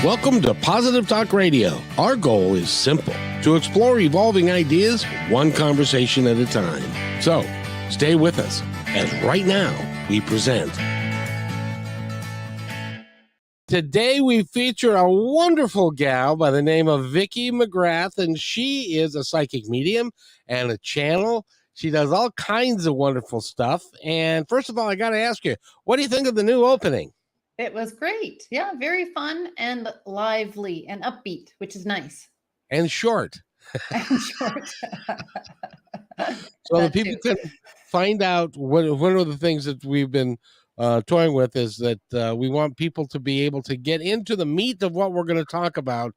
Welcome to Positive Talk Radio. Our goal is simple: to explore evolving ideas one conversation at a time. So, stay with us as right now we present. Today we feature a wonderful gal by the name of Vicky McGrath, and she is a psychic medium and a channel. She does all kinds of wonderful stuff. And first of all, I got to ask you, what do you think of the new opening? It was great. Yeah, very fun and lively and upbeat, which is nice. And short. And short. So that people can find out one of the things that we've been toying with is that we want people to be able to get into the meat of what we're going to talk about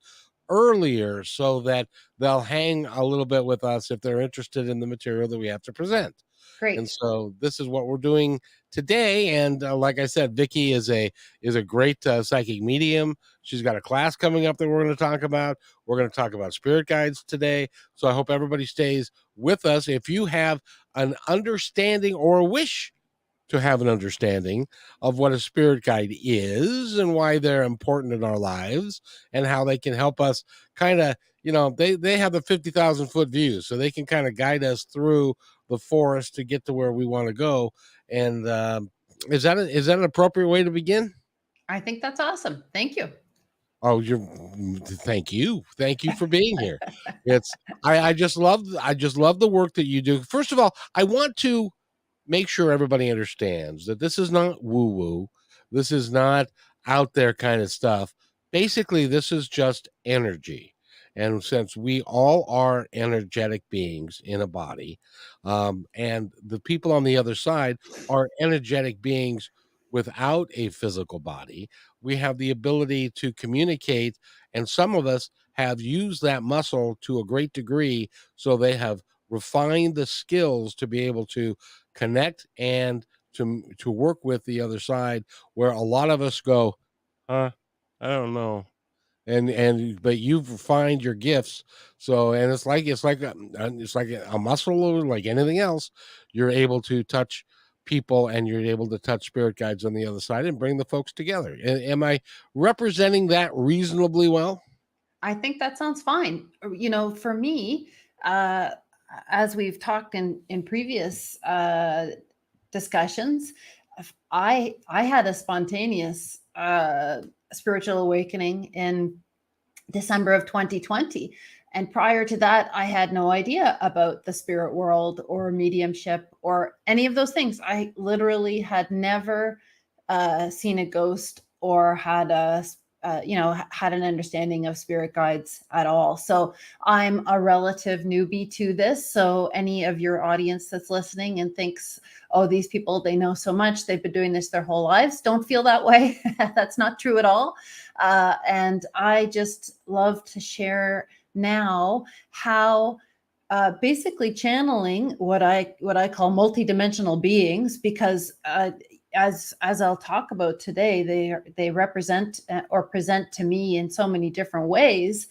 earlier so that they'll hang a little bit with us if they're interested in the material that we have to present. Great. And so this is what we're doing today. And like I said, Vicky is a great psychic medium. She's got a class coming up that we're going to talk about. We're going to talk about spirit guides today. So I hope everybody stays with us. If you have an understanding or a wish to have an understanding of what a spirit guide is and why they're important in our lives and how they can help us kind of, they have the 50,000 foot view, so they can kind of guide us through the forest to get to where we want to go. And is that an appropriate way to begin? I think that's awesome. Thank you. Oh, thank you for being here. I just love the work that you do. First of all, I want to make sure everybody understands that this is not woo-woo. This is not out there kind of stuff. Basically, this is just energy. And since we all are energetic beings in a body, and the people on the other side are energetic beings without a physical body, we have the ability to communicate. And some of us have used that muscle to a great degree. So they have refined the skills to be able to connect and to work with the other side, where a lot of us go, I don't know. But you find your gifts. So, and it's like a muscle, like anything else. You're able to touch people and you're able to touch spirit guides on the other side and bring the folks together. Am I representing that reasonably well? I think that sounds fine. For me, as we've talked in previous discussions, I had a spontaneous spiritual awakening in December of 2020. And prior to that, I had no idea about the spirit world or mediumship or any of those things. I literally had never seen a ghost or had had an understanding of spirit guides at all. So I'm a relative newbie to this. So any of your audience that's listening and thinks, oh, these people, they know so much, they've been doing this their whole lives, don't feel that way. That's not true at all. And I just love to share now how basically channeling what I call multidimensional beings, because as I'll talk about today, they represent or present to me in so many different ways.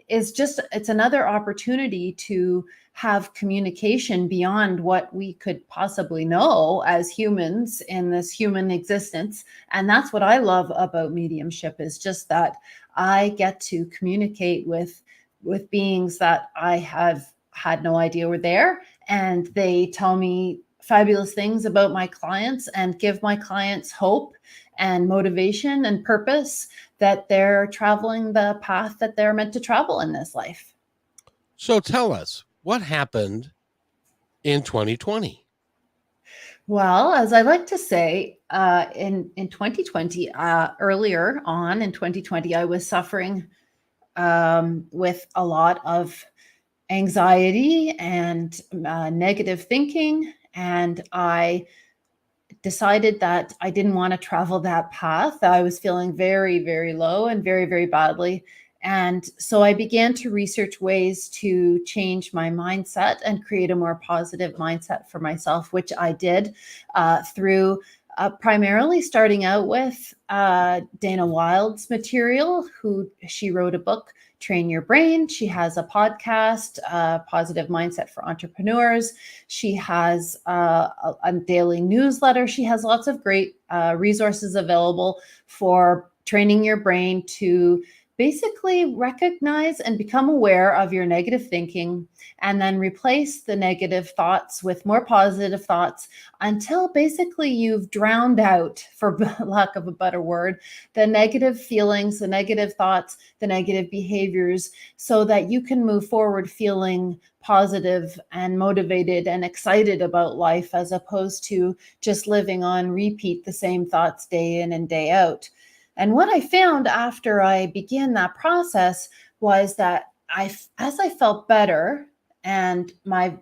It's another opportunity to have communication beyond what we could possibly know as humans in this human existence. And that's what I love about mediumship, is just that I get to communicate with beings that I have had no idea were there. And they tell me fabulous things about my clients and give my clients hope and motivation and purpose that they're traveling the path that they're meant to travel in this life. So tell us, what happened in 2020? Well, as I like to say, in 2020, earlier on in 2020, I was suffering with a lot of anxiety and negative thinking. And I decided that I didn't want to travel that path. I was feeling very, very low and very, very badly. And so I began to research ways to change my mindset and create a more positive mindset for myself, which I did through primarily starting out with Dana Wild's material, she wrote a book, Train Your Brain. She has a podcast, Positive Mindset for Entrepreneurs. She has a daily newsletter. She has lots of great resources available for training your brain to basically recognize and become aware of your negative thinking, and then replace the negative thoughts with more positive thoughts until basically you've drowned out, for lack of a better word, the negative feelings, the negative thoughts, the negative behaviors, so that you can move forward feeling positive and motivated and excited about life, as opposed to just living on repeat the same thoughts day in and day out. And what I found after I began that process was that as I felt better and my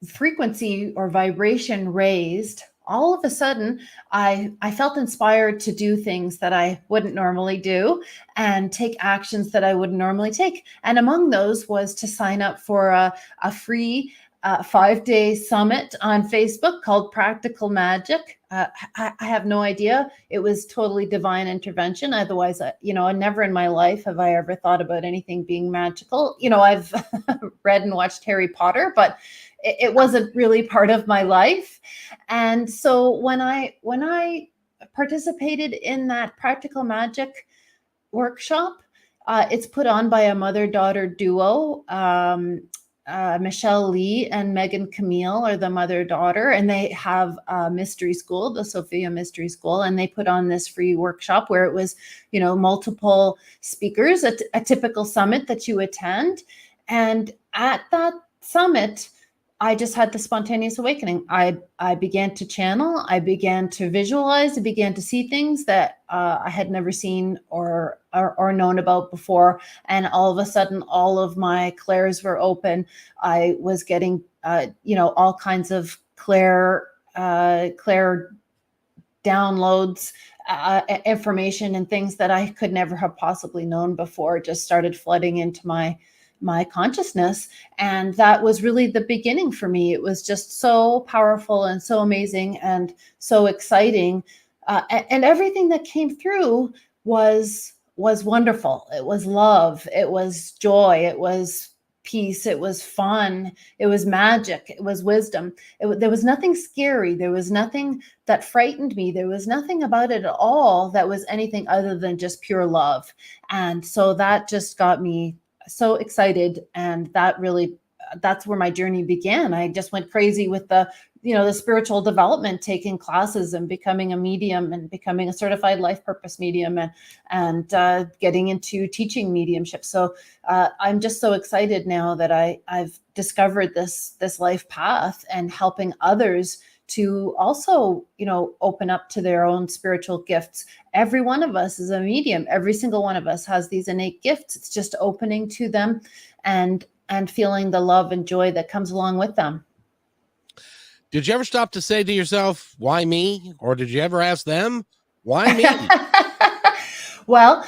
frequency or vibration raised, all of a sudden I felt inspired to do things that I wouldn't normally do and take actions that I wouldn't normally take. And among those was to sign up for a free 5-day summit on Facebook called Practical Magic. I have no idea. It was totally divine intervention. Otherwise, never in my life have I ever thought about anything being magical. I've read and watched Harry Potter, but it wasn't really part of my life. And so when I participated in that Practical Magic workshop, it's put on by a mother-daughter duo. Michelle Lee and Megan Camille are the mother-daughter, and they have a mystery school, the Sophia Mystery School, and they put on this free workshop where it was, multiple speakers, a typical summit that you attend. And at that summit, I just had the spontaneous awakening. I began to channel, I began to visualize, I began to see things that I had never seen or known about before. And all of a sudden, all of my clairs were open. I was getting, all kinds of clair downloads, information and things that I could never have possibly known before just started flooding into my consciousness. And that was really the beginning for me. It was just so powerful and so amazing and so exciting. And everything that came through was wonderful. It was love. It was joy. It was peace. It was fun. It was magic. It was wisdom. There was nothing scary. There was nothing that frightened me. There was nothing about it at all that was anything other than just pure love. And so that just got me so excited. And that's where my journey began. I just went crazy with the spiritual development, taking classes and becoming a medium and becoming a certified life purpose medium and getting into teaching mediumship. So I'm just so excited now that I've discovered this life path and helping others to also, open up to their own spiritual gifts. Every one of us is a medium. Every single one of us has these innate gifts. It's just opening to them and feeling the love and joy that comes along with them. Did you ever stop to say to yourself, why me? Or did you ever ask them, why me? Well,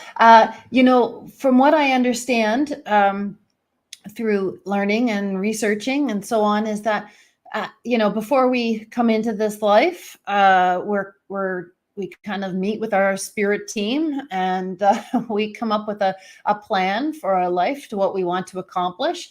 from what I understand, through learning and researching and so on, is that before we come into this life, we kind of meet with our spirit team, and we come up with a plan for our life, to what we want to accomplish.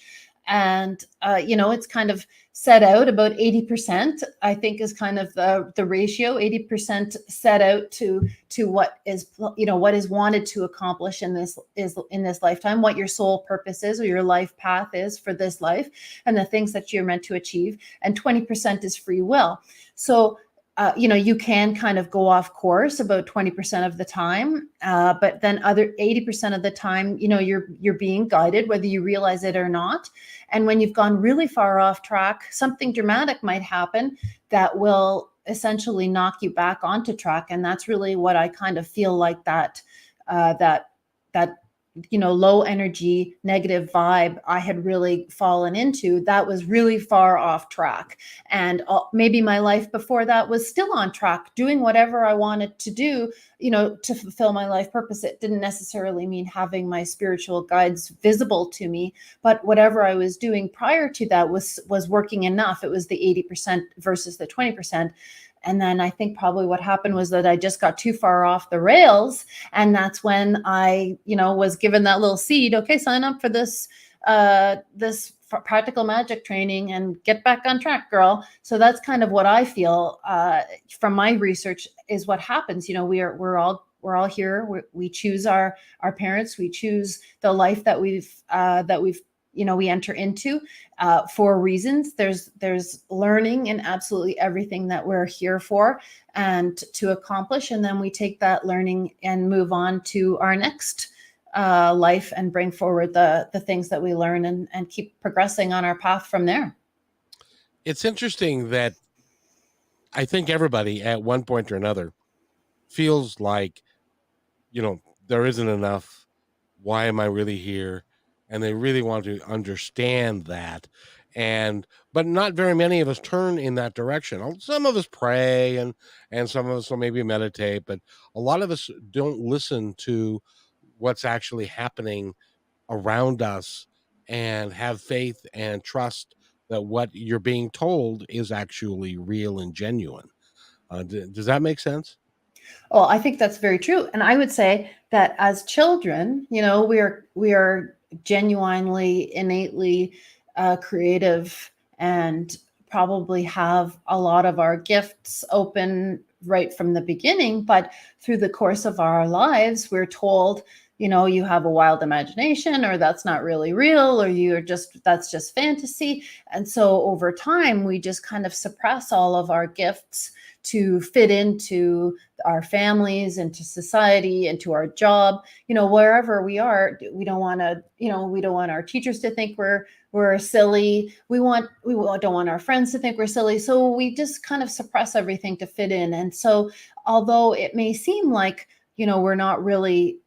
And it's kind of set out about 80%, I think, is kind of the ratio. 80% set out to what is wanted to accomplish in this lifetime, what your soul purpose is or your life path is for this life, and the things that you're meant to achieve. And 20% is free will. So you can kind of go off course about 20% of the time, but then other 80% of the time, you're being guided, whether you realize it or not. And when you've gone really far off track, something dramatic might happen that will essentially knock you back onto track. And that's really what I kind of feel like that low energy, negative vibe I had really fallen into, that was really far off track. And maybe my life before that was still on track, doing whatever I wanted to do, to fulfill my life purpose. It didn't necessarily mean having my spiritual guides visible to me, but whatever I was doing prior to that was working enough. It was the 80% versus the 20%. And then I think probably what happened was that I just got too far off the rails. And that's when I, was given that little seed. Okay, sign up for this practical magic training and get back on track, girl. So that's kind of what I feel from my research is what happens. We're we're all here. We choose our parents. We choose the life that we've we enter into for reasons. There's learning in absolutely everything that we're here for and to accomplish, and then we take that learning and move on to our next life and bring forward the things that we learn and keep progressing on our path from there. It's interesting that I think everybody at one point or another feels like, there isn't enough. Why am I really here? And they really want to understand that. But not very many of us turn in that direction. Some of us pray and some of us will maybe meditate, but a lot of us don't listen to what's actually happening around us and have faith and trust that what you're being told is actually real and genuine. Does that make sense? Oh, I think that's very true. And I would say that as children, we are genuinely, innately creative and probably have a lot of our gifts open right from the beginning. But through the course of our lives, we're told, you have a wild imagination, or that's not really real, or that's just fantasy. And so over time, we just kind of suppress all of our gifts to fit into our families, into society, into our job, wherever we are. We don't want our teachers to think we're silly. We don't want our friends to think we're silly. So we just kind of suppress everything to fit in. And so although it may seem like, we're not really,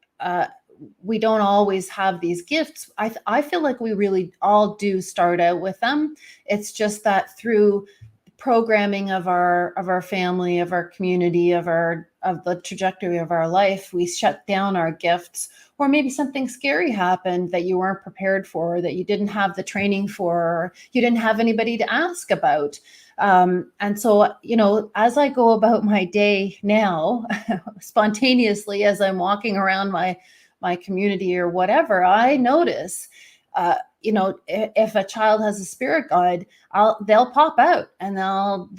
we don't always have these gifts, I feel like we really all do start out with them. It's just that through programming of our family, of our community, of the trajectory of our life, we shut down our gifts, or maybe something scary happened that you weren't prepared for, or that you didn't have the training for, or you didn't have anybody to ask about. And so, as I go about my day now, spontaneously, as I'm walking around my community or whatever, I notice, if a child has a spirit guide, they'll pop out and they'll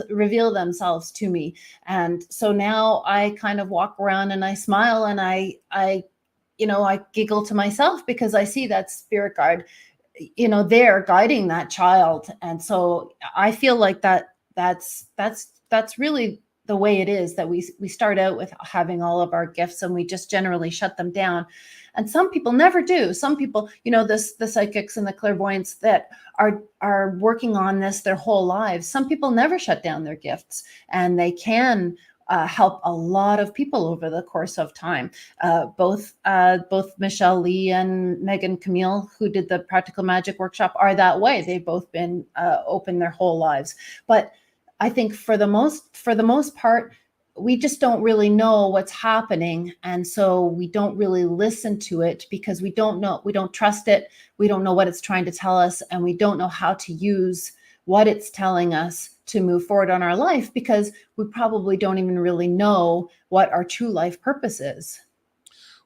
reveal themselves to me. And so now I kind of walk around and I smile and I giggle to myself because I see that spirit guide, there guiding that child. And so I feel like that's really the way it is, that we start out with having all of our gifts and we just generally shut them down. And some people never do. Some people, the psychics and the clairvoyants that are working on this their whole lives, some people never shut down their gifts, and they can help a lot of people over the course of time. Both Michelle Lee and Megan Camille, who did the Practical Magic workshop, are that way. They've both been open their whole lives. But I think for the most part, we just don't really know what's happening. And so we don't really listen to it because we don't trust it. We don't know what it's trying to tell us, and we don't know how to use what it's telling us to move forward on our life, because we probably don't even really know what our true life purpose is.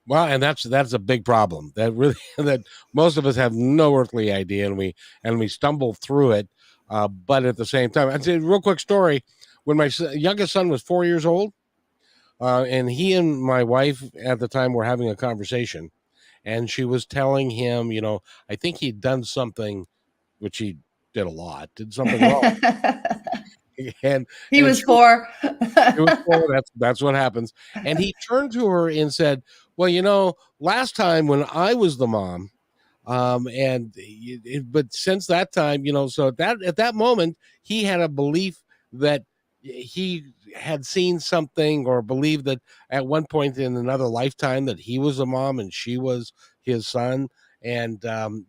Well, and that's a big problem that most of us have no earthly idea, and we stumble through it. But at the same time, I'd say a real quick story. When my youngest son was 4 years old, and he and my wife at the time were having a conversation, and she was telling him, I think he'd done something, which he did something wrong, and He and was 4. it was cool. That's what happens. And he turned to her and said, "Well, last time when I was the mom, but since that time, so at that moment, he had a belief that he had seen something, or believed that at one point in another lifetime that he was a mom and she was his son. And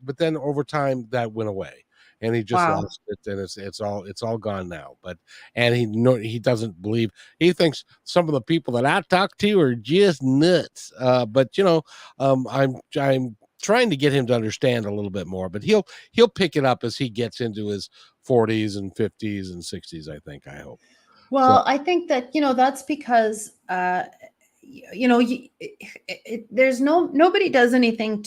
but then over time that went away, and he just Wow. lost it, and it's all gone now. But and he doesn't believe. He thinks some of the people that I talk to are just nuts. But I'm trying to get him to understand a little bit more, but he'll pick it up as he gets into his 40s and 50s and 60s, I hope. So Well, I think that, that's because, there's nobody does anything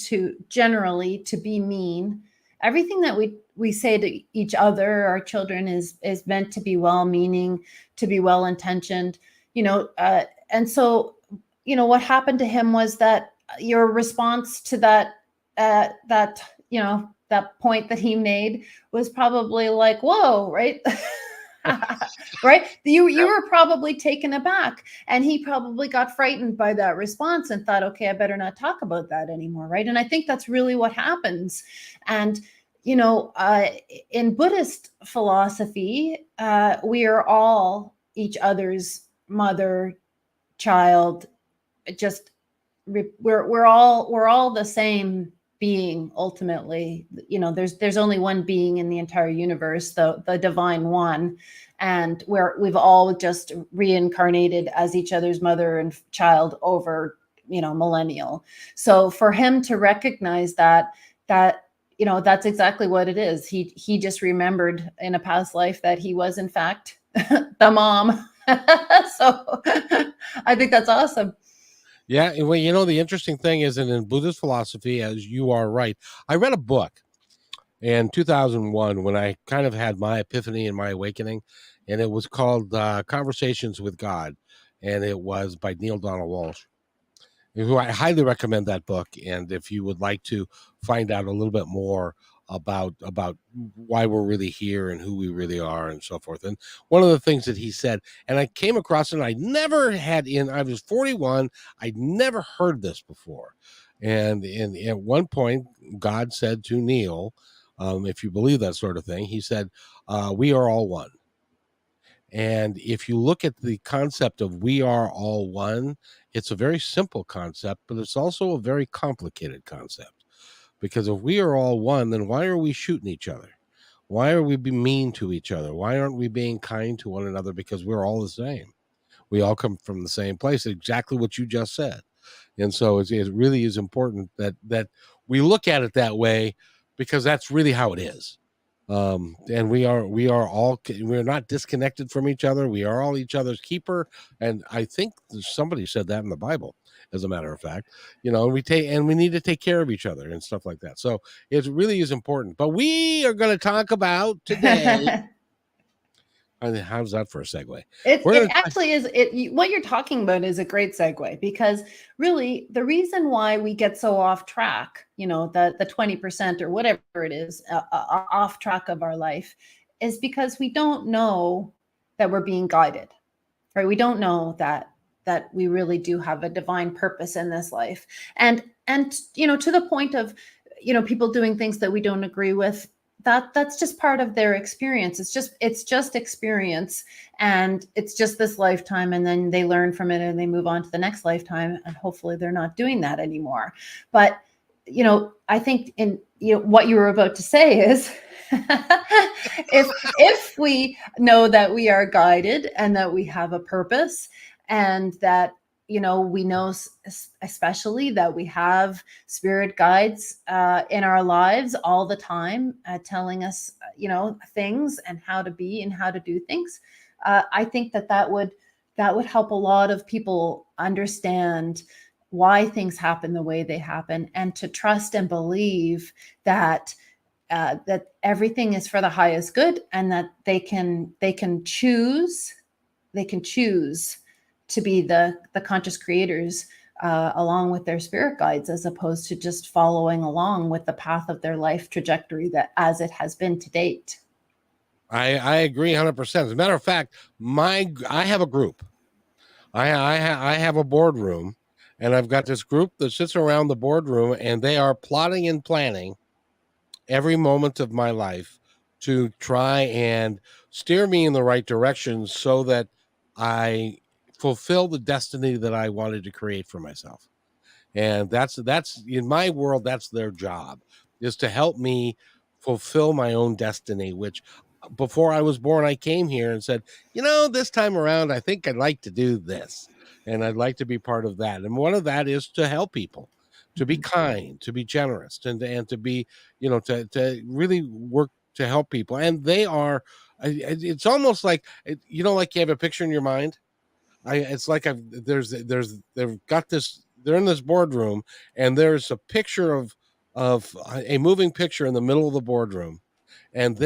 generally to be mean. Everything that we say to each other, our children, is meant to be well-meaning, to be well-intentioned, and so, what happened to him was that your response to that that point that he made was probably like, whoa, right? Right, you were probably taken aback, and he probably got frightened by that response and thought, okay, I better not talk about that anymore, right? And I think that's really what happens. And in Buddhist philosophy, we are all each other's mother, child. Just we're all the same being ultimately. There's only one being in the entire universe, the divine one, and we've all just reincarnated as each other's mother and child over millennial. So for him to recognize that's exactly what it is. He just remembered in a past life that he was in fact the mom. So I think that's awesome. Yeah, well, the interesting thing is that in Buddhist philosophy, as you are right, I read a book in 2001 when I kind of had my epiphany and my awakening, and it was called Conversations with God, and it was by Neil Donald Walsh, who I highly recommend that book. And if you would like to find out a little bit more about why we're really here and who we really are and so forth. And one of the things that he said, and I came across it, and I never had I was 41, I'd never heard this before. And at one point, God said to Neil, if you believe that sort of thing, he said, we are all one. And if you look at the concept of we are all one, it's a very simple concept, but it's also a very complicated concept. Because if we are all one, then why are we shooting each other? Why are we being mean to each other? Why aren't we being kind to one another? Because we're all the same. We all come from the same place, exactly what you just said. And so it really is important that we look at it that way, because that's really how it is. And we're not disconnected from each other. We are all each other's keeper. And I think somebody said that in the Bible, as a matter of fact. We need to take care of each other and stuff like that. So it really is important. But we are going to talk about today. How's that for a segue? It actually is. What you're talking about is a great segue, because really the reason why we get so off track, the 20% or whatever it is, off track of our life, is because we don't know that we're being guided, right? We don't know that we really do have a divine purpose in this life, and to the point of people doing things that we don't agree with. That's just part of their experience. It's just experience, and it's just this lifetime, and then they learn from it and they move on to the next lifetime, and hopefully they're not doing that anymore. But I think in what you were about to say is if we know that we are guided and that we have a purpose, and that we know especially that we have spirit guides in our lives all the time, telling us things and how to be and how to do things. I think that would help a lot of people understand why things happen the way they happen, and to trust and believe that that everything is for the highest good, and that they can choose to be the conscious creators along with their spirit guides, as opposed to just following along with the path of their life trajectory that as it has been to date. I agree 100%. As a matter of fact, I have a group. I have a boardroom, and I've got this group that sits around the boardroom, and they are plotting and planning every moment of my life to try and steer me in the right direction, so that I fulfill the destiny that I wanted to create for myself. And that's in my world, that's their job, is to help me fulfill my own destiny. Which, before I was born, I came here and said, this time around, I think I'd like to do this, and I'd like to be part of that. And one of that is to help people, to be kind, to be generous, and to be, to really work to help people. And they are, it's almost like, like you have a picture in your mind. It's like they've got this, they're in this boardroom, and there's a picture of a moving picture in the middle of the boardroom, and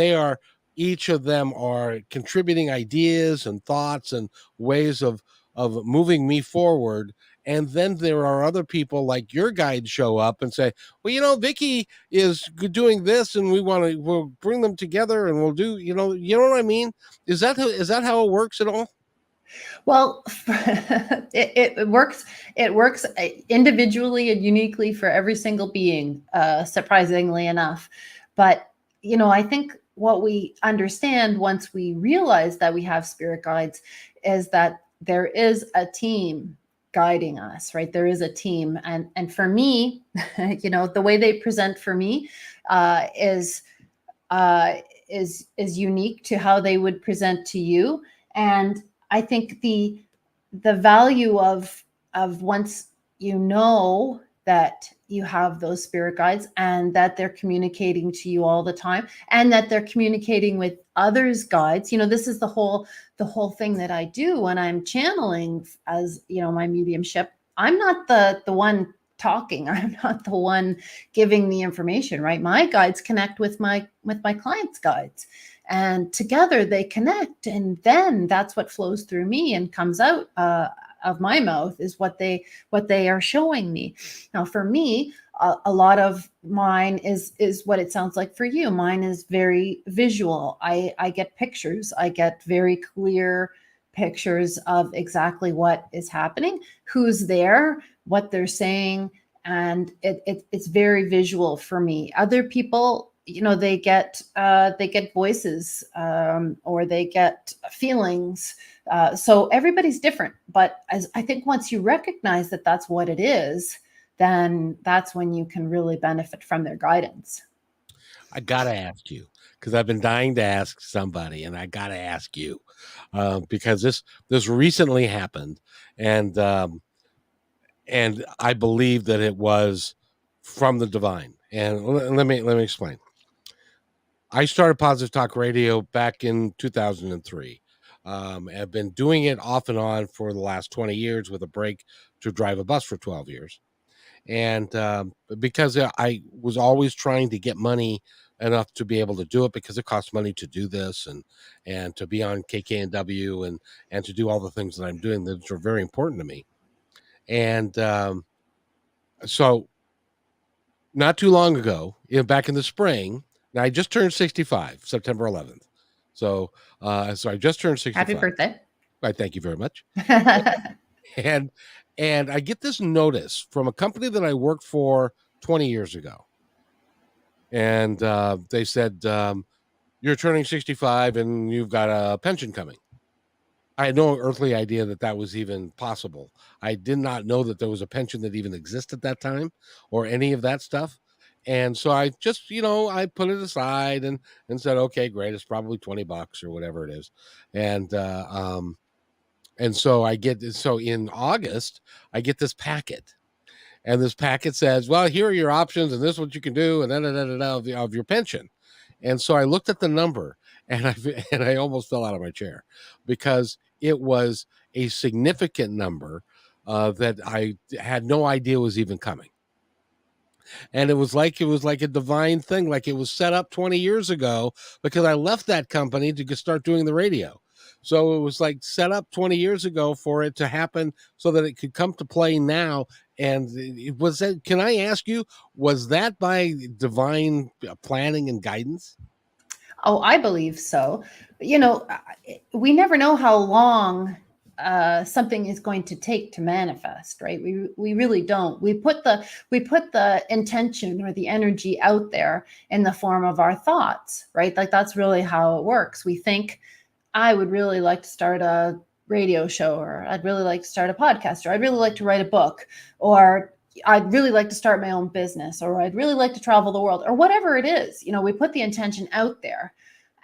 each of them are contributing ideas and thoughts and ways of of moving me forward. And then there are other people like your guides show up and say, well, Vicky is doing this, and we'll bring them together, and we'll do, you know what I mean? Is that how it works at all? Well, it works. It works individually and uniquely for every single being, surprisingly enough. But I think what we understand once we realize that we have spirit guides is that there is a team guiding us, right? There is a team, and for me, the way they present for me is unique to how they would present to you. And I think the value of once that you have those spirit guides and that they're communicating to you all the time, and that they're communicating with others' guides. This is the whole thing that I do when I'm channeling, as my mediumship. I'm not the one talking. I'm not the one giving the information, right? My guides connect with my clients' guides, and together they connect, and then that's what flows through me and comes out of my mouth is what they are showing me. Now, for me, a lot of mine is what it sounds like for you. Mine is very visual. I get pictures. I get very clear pictures of exactly what is happening, who's there, what they're saying, and it's very visual for me. Other people, they get voices, or they get feelings. So everybody's different. But as I think once you recognize that that's what it is, then that's when you can really benefit from their guidance. I gotta ask you, because I've been dying to ask somebody, and I gotta ask you, because this recently happened, and I believe that it was from the divine. And let me explain. I started Positive Talk Radio back in 2003. I've been doing it off and on for the last 20 years, with a break to drive a bus for 12 years. And because I was always trying to get money enough to be able to do it, because it costs money to do this, and to be on KKNW, and to do all the things that I'm doing that are very important to me. And so not too long ago, back in the spring, now I just turned 65, September 11th. So I just turned 65. Happy birthday. I thank you very much. and I get this notice from a company that I worked for 20 years ago. And they said, you're turning 65 and you've got a pension coming. I had no earthly idea that was even possible. I did not know that there was a pension that even existed at that time, or any of that stuff. And so I just, I put it aside and said, okay, great. It's probably $20 or whatever it is. And so in August, I get this packet. And this packet says, well, here are your options, and this is what you can do, and of your pension. And so I looked at the number, and I almost fell out of my chair, because it was a significant number that I had no idea was even coming. And it was like a divine thing, like it was set up 20 years ago, because I left that company to start doing the radio. So it was like set up 20 years ago for it to happen, so that it could come to play now. And can I ask you, was that by divine planning and guidance? Oh, I believe so. We never know how long something is going to take to manifest, right? We really don't. We put the intention or the energy out there in the form of our thoughts, right? Like that's really how it works. We think, I would really like to start a radio show, or I'd really like to start a podcast, or I'd really like to write a book, or I'd really like to start my own business, or I'd really like to travel the world, or whatever it is. We put the intention out there,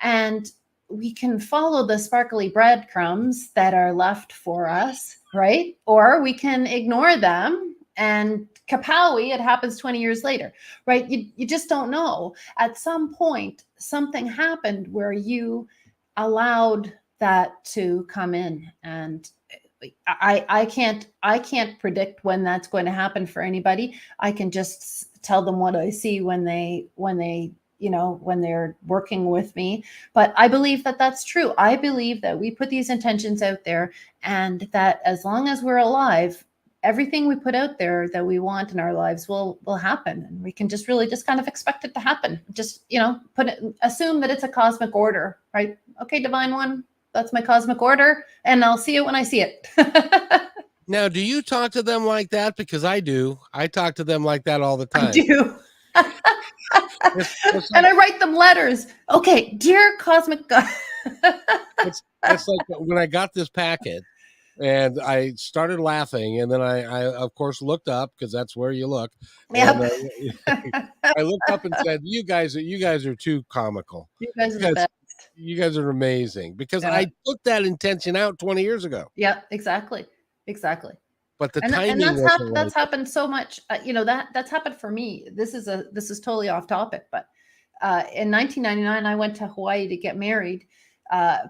and we can follow the sparkly breadcrumbs that are left for us, right? Or we can ignore them, and kapowie, it happens 20 years later, right? You just don't know. At some point, something happened where you allowed that to come in, and I can't predict when that's going to happen for anybody. I can just tell them what I see when they when they're working with me. But I believe that that's true. I believe that we put these intentions out there, and that as long as we're alive, everything we put out there that we want in our lives will happen, and we can just really just kind of expect it to happen. Just assume that it's a cosmic order, right? Okay, divine one, that's my cosmic order, and I'll see it when I see it. Now, do you talk to them like that? Because I do. I talk to them like that all the I time. do. It's And like, I write them letters. Okay, dear cosmic God. it's like when I got this packet and I started laughing, and then I of course looked up, because that's where you look, and Yep. I looked up and said, "You guys are too comical. You guys are the Because best. you guys are amazing." Because Yeah. I took that intention out 20 years ago, Yeah, exactly. Exactly. but the And timing wasn't right. that's happened so much. That's happened for me. This is totally off topic, but in 1999, I went to Hawaii to get married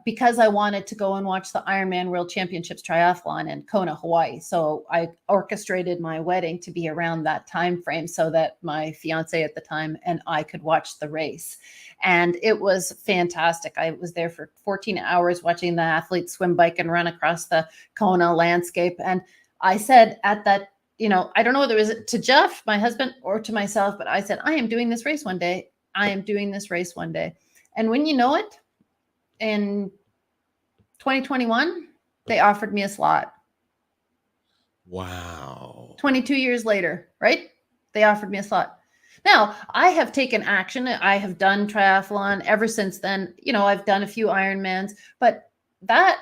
because I wanted to go and watch the Ironman World Championships triathlon in Kona, Hawaii. So I orchestrated my wedding to be around that time frame so that my fiance at the time and I could watch the race. And it was fantastic. I was there for 14 hours watching the athletes swim, bike, and run across the Kona landscape. And I said at that, I don't know whether it was to Jeff, my husband, or to myself, but I said, I am doing this race one day. I am doing this race one day. And when you know it, in 2021, they offered me a slot. Wow. 22 years later, right? They offered me a slot. Now, I have taken action. I have done triathlon ever since then. I've done a few Ironmans, but that,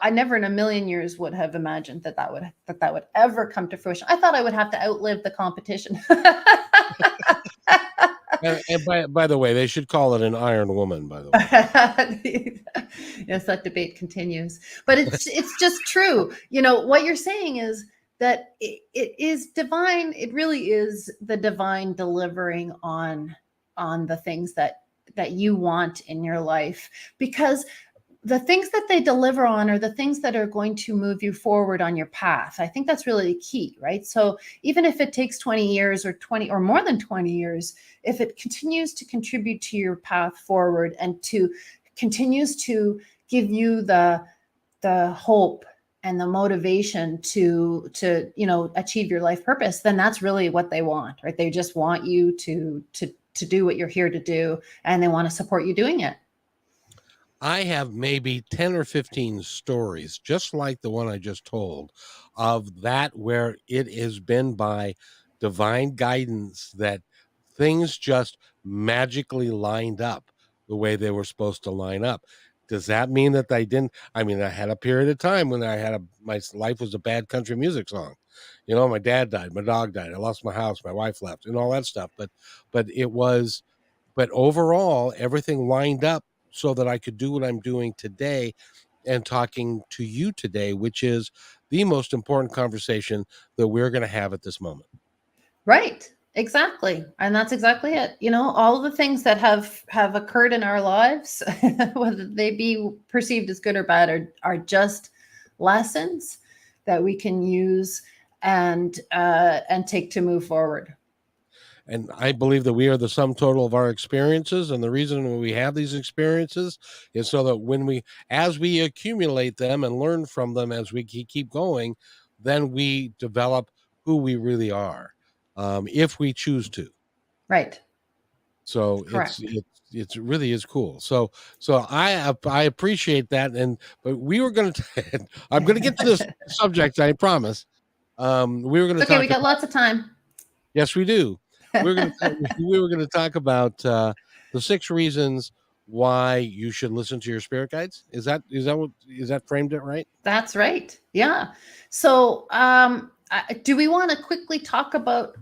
I never in a million years would have imagined that would ever come to fruition. I thought I would have to outlive the competition. And by the way, they should call it an Iron Woman, by the way. Yes, that debate continues. But it's just true. What you're saying is that it is divine. It really is the divine delivering on the things that you want in your life, because the things that they deliver on are the things that are going to move you forward on your path. I think that's really key, right? So even if it takes 20 years or 20 or more than 20 years, if it continues to contribute to your path forward and continues to give you the hope and the motivation to achieve your life purpose, then that's really what they want, right? They just want you to do what you're here to do, and they want to support you doing it. I have maybe 10 or 15 stories, just like the one I just told, of that where it has been by divine guidance that things just magically lined up the way they were supposed to line up. Does that mean that I didn't? I mean, I had a period of time when my life was a bad country music song. My dad died, my dog died, I lost my house, my wife left, and all that stuff. But overall, everything lined up so that I could do what I'm doing today and talking to you today, which is the most important conversation that we're going to have at this moment. Right. Exactly. And that's exactly it. All of the things that have occurred in our lives, whether they be perceived as good or bad, are just lessons that we can use and take to move forward. And I believe that we are the sum total of our experiences. And the reason we have these experiences is so that as we accumulate them and learn from them as we keep going, then we develop who we really are, if we choose to. Right. So Correct. it really is cool. So I appreciate that. But we were going to, I'm going to get to this subject, I promise. We were going to Okay, talk we got about, lots of time. yes, we do. We were going to talk about the 6 reasons why you should listen to your spirit guides. Is that framed it right? That's right. Yeah. So, do we want to quickly talk about,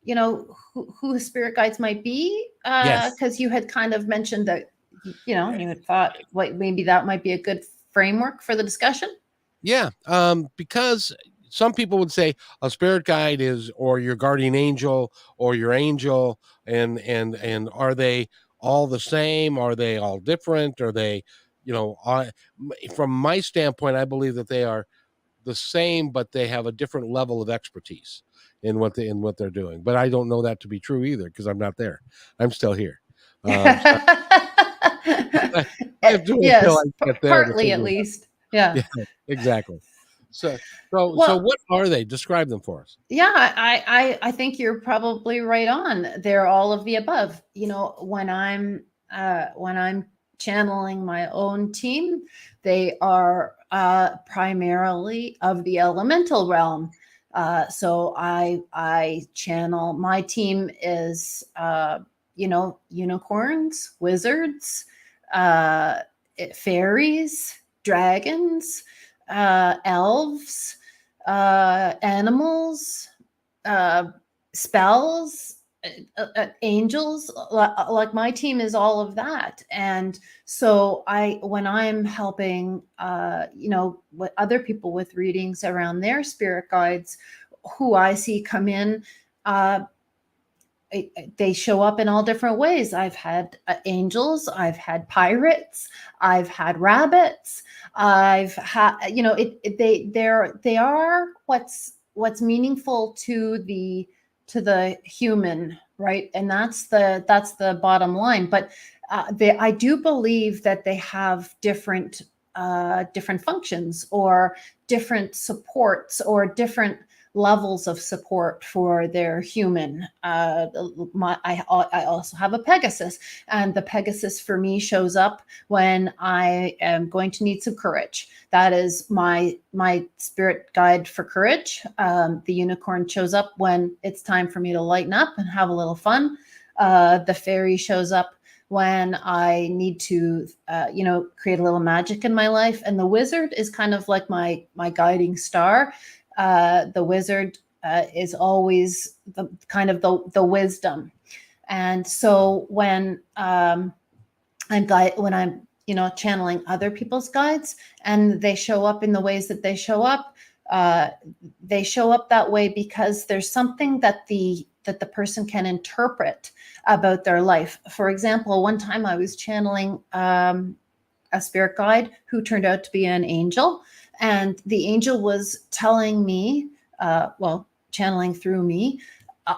who spirit guides might be? Yes. Because you had kind of mentioned that, you had thought, maybe that might be a good framework for the discussion. Yeah. Because some people would say a spirit guide is, or your guardian angel, or your angel, and are they all the same? Are they all different? Are they, from my standpoint, I believe that they are the same, but they have a different level of expertise in what they're doing. But I don't know that to be true either, because I'm not there. I'm still here. So I I do feel Yes, like get there to partly at figure it out. least. Yeah. Yeah, exactly. So so Well, what are they? Describe them for us. yeah, I think you're probably right on. They're all of the above. When I'm channeling my own team, they are primarily of the elemental realm. So I channel my team is unicorns, wizards, uh, fairies, dragons, elves, animals, uh, spells, angels. Like my team is all of that, and so when I'm helping, with other people with readings around their spirit guides, who I see come in. Uh, they show up in all different ways. I've had angels, I've had pirates, I've had rabbits, I've had, they are what's meaningful to the human, right? And that's the bottom line. But I do believe that they have different functions, or different supports, or different levels of support for their human. I also have a Pegasus, and the Pegasus for me shows up when I am going to need some courage. That is my spirit guide for courage. The unicorn shows up when it's time for me to lighten up and have a little fun. The fairy shows up when I need to, create a little magic in my life, and the wizard is kind of like my guiding star. The wizard is always the kind of the wisdom. And so when I'm channeling other people's guides, and they show up in the ways that uh, they show up that way because there's something that the person can interpret about their life. For example, one time I was channeling a spirit guide who turned out to be an angel. And the angel was telling me, channeling through me, uh,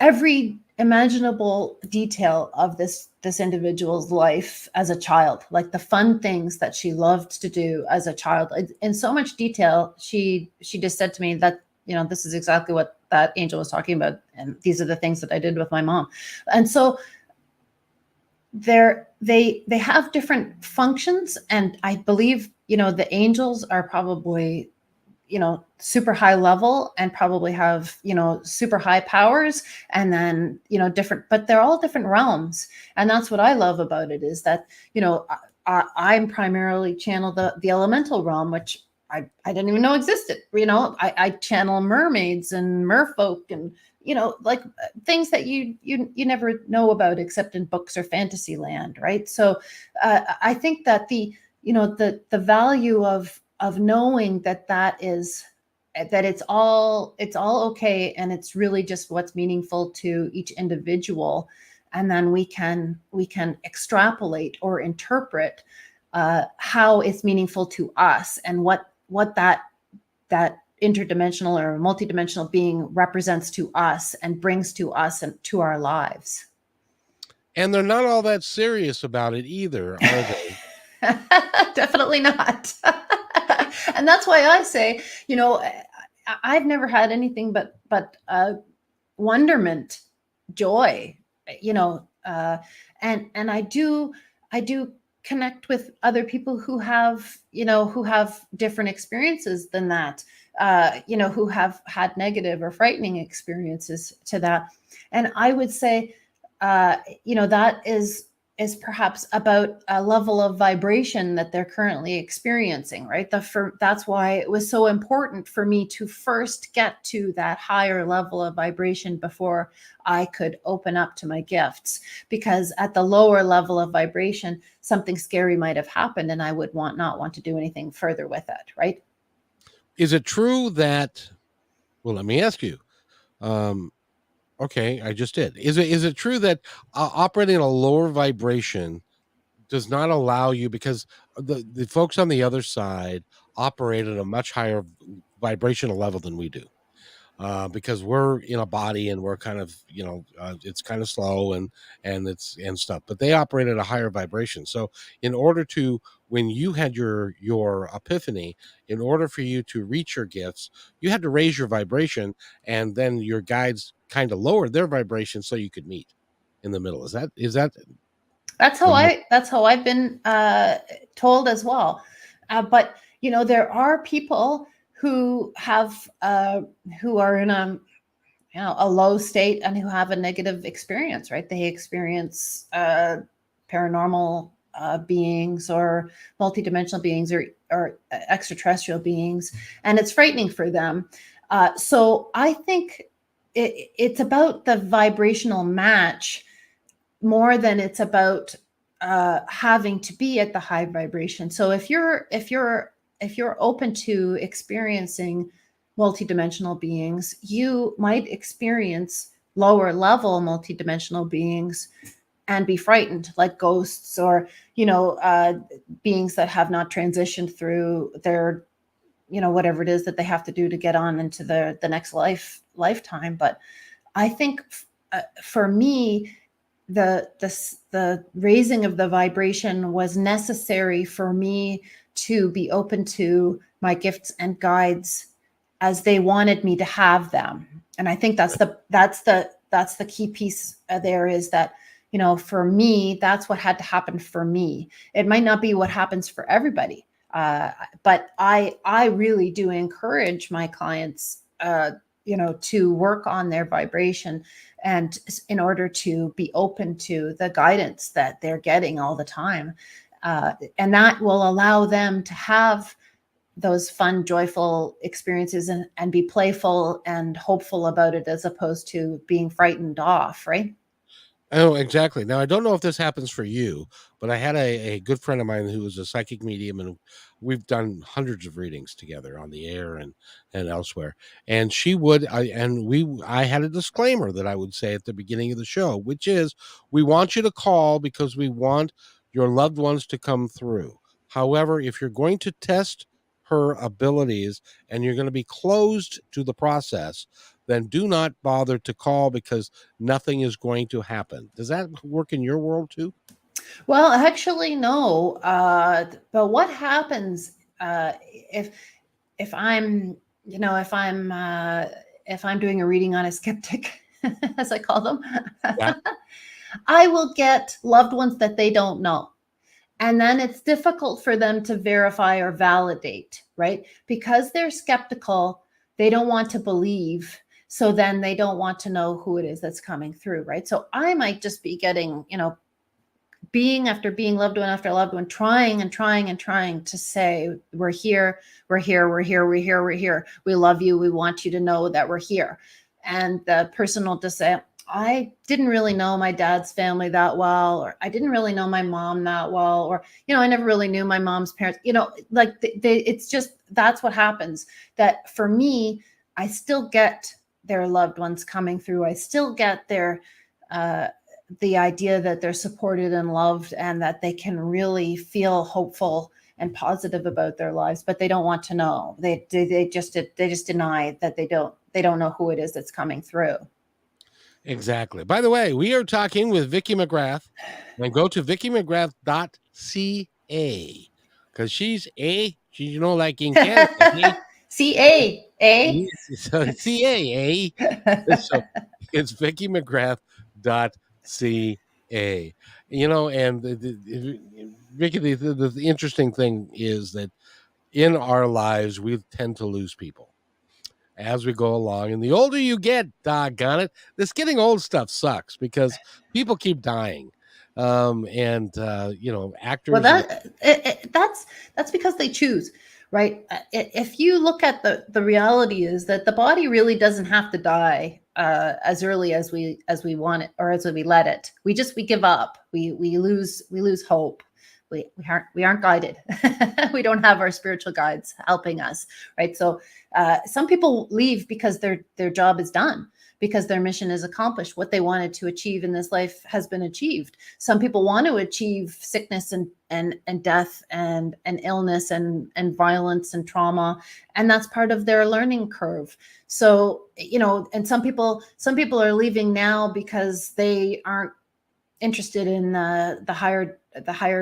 every imaginable detail of this individual's life as a child, like the fun things that she loved to do as a child, in so much detail. She just said to me that, this is exactly what that angel was talking about, and these are the things that I did with my mom. And so they have different functions, and I believe the angels are probably super high level, and probably have super high powers, and then different, but they're all different realms. And that's what I love about it, is that I'm primarily channel the elemental realm, which I didn't even know existed. I channel mermaids and merfolk, and like things that you never know about except in books or fantasy land, right? So I think that the value of knowing that it's all okay, and it's really just what's meaningful to each individual, and then we can extrapolate or interpret how it's meaningful to us, and what that interdimensional or multidimensional being represents to us and brings to us and to our lives. And they're not all that serious about it either, are they? Definitely not. And that's why I say, I've never had anything but wonderment, joy, and I do connect with other people who have different experiences than that, who have had negative or frightening experiences to that. And I would say, that is perhaps about a level of vibration that they're currently experiencing, right? That's why it was so important for me to first get to that higher level of vibration before I could open up to my gifts. Because at the lower level of vibration, something scary might have happened, and I would not want to do anything further with it, right? Is it true that, well, let me ask you. Um, okay, I just did. Is it true that operating at a lower vibration does not allow you, because the folks on the other side operate at a much higher vibrational level than we do. because we're in a body and we're kind of, it's kind of slow and stuff. But they operate at a higher vibration. So in order to, when you had your epiphany, in order for you to reach your gifts, you had to raise your vibration, and then your guides kind of lowered their vibration so you could meet in the middle. Is that That's how I've been told as well. But there are people who have who are in a low state and who have a negative experience, right? They experience paranormal beings or multidimensional beings or extraterrestrial beings, and it's frightening for them. So I think it's about the vibrational match more than it's about having to be at the high vibration. So if you're open to experiencing multidimensional beings, you might experience lower level multidimensional beings and be frightened, like ghosts or beings that have not transitioned through their whatever it is that they have to do to get on into the next lifetime. But I think for me, the raising of the vibration was necessary for me to be open to my gifts and guides as they wanted me to have them. And I think that's the key piece there, is that for me, that's what had to happen for me. It might not be what happens for everybody, but I really do encourage my clients to work on their vibration, and in order to be open to the guidance that they're getting all the time. And that will allow them to have those fun, joyful experiences and be playful and hopeful about it, as opposed to being frightened off, right? Oh, exactly. Now, I don't know if this happens for you, but I had a good friend of mine who was a psychic medium, and we've done hundreds of readings together on the air and elsewhere. And I had a disclaimer that I would say at the beginning of the show, which is, we want you to call because we want your loved ones to come through. However, if you're going to test her abilities and you're going to be closed to the process, then do not bother to call, because nothing is going to happen. Does that work in your world too? Well, actually, no. But what happens if I'm, if I'm doing a reading on a skeptic, as I call them, Yeah. I will get loved ones that they don't know. And then it's difficult for them to verify or validate, right? Because they're skeptical, they don't want to believe. So then they don't want to know who it is that's coming through, right? So I might just be getting, being after being, loved one after loved one, trying and trying and trying to say, we're here, we're here, we're here, we're here, we're here. We love you. We want you to know that we're here. And the person will just say, I didn't really know my dad's family that well, or I didn't really know my mom that well, or, I never really knew my mom's parents, like it's just, that's what happens. That for me, I still get their loved ones coming through. I still get their, the idea that they're supported and loved, and that they can really feel hopeful and positive about their lives, but they don't want to know. They just deny that they don't know who it is that's coming through. Exactly. By the way, we are talking with Vicky McGrath, and go to vickymcgrath.ca, because she's like in Canada. CA, eh? So CA, so it's vickymcgrath.ca. And Vicky, the interesting thing is that in our lives, we tend to lose people as we go along. And the older you get, doggone it, this getting old stuff sucks, because people keep dying. Actors. Well, that's because they choose, right? If you look at the reality is that the body really doesn't have to die as early as we want it, or as we let it. We give up. We lose hope. we aren't guided. We don't have our spiritual guides helping us, right? So some people leave because their job is done, because their mission is accomplished. What they wanted to achieve in this life has been achieved. Some people want to achieve sickness and death and illness and violence and trauma, and that's part of their learning curve. So, and some people are leaving now because they aren't interested in the higher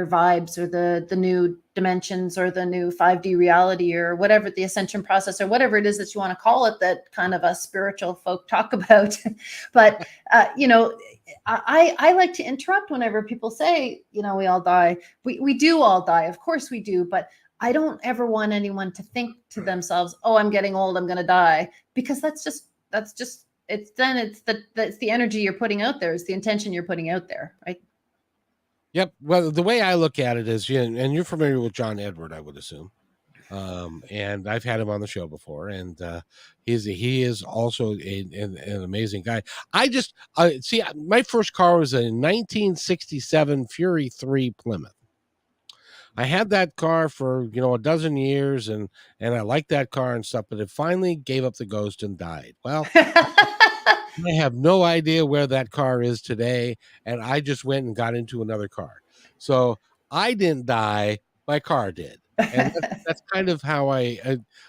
vibes, or the new dimensions, or the new 5D reality, or whatever, the ascension process, or whatever it is that you want to call it, that kind of us spiritual folk talk about. But I like to interrupt whenever people say, we all die. We do all die, of course we do, but I don't ever want anyone to think to themselves, oh, I'm getting old, I'm going to die, because that's just it's the energy you're putting out there. It's the intention you're putting out there, right? Yep. Well, the way I look at it is, and you're familiar with John Edward, I would assume. And I've had him on the show before, and he is also an amazing guy. I just see, my first car was a 1967 Fury 3 Plymouth. I had that car for a dozen years, and I liked that car and stuff, but it finally gave up the ghost and died. Well, I have no idea where that car is today, and I just went and got into another car. So I didn't die, my car did. And that's kind of how I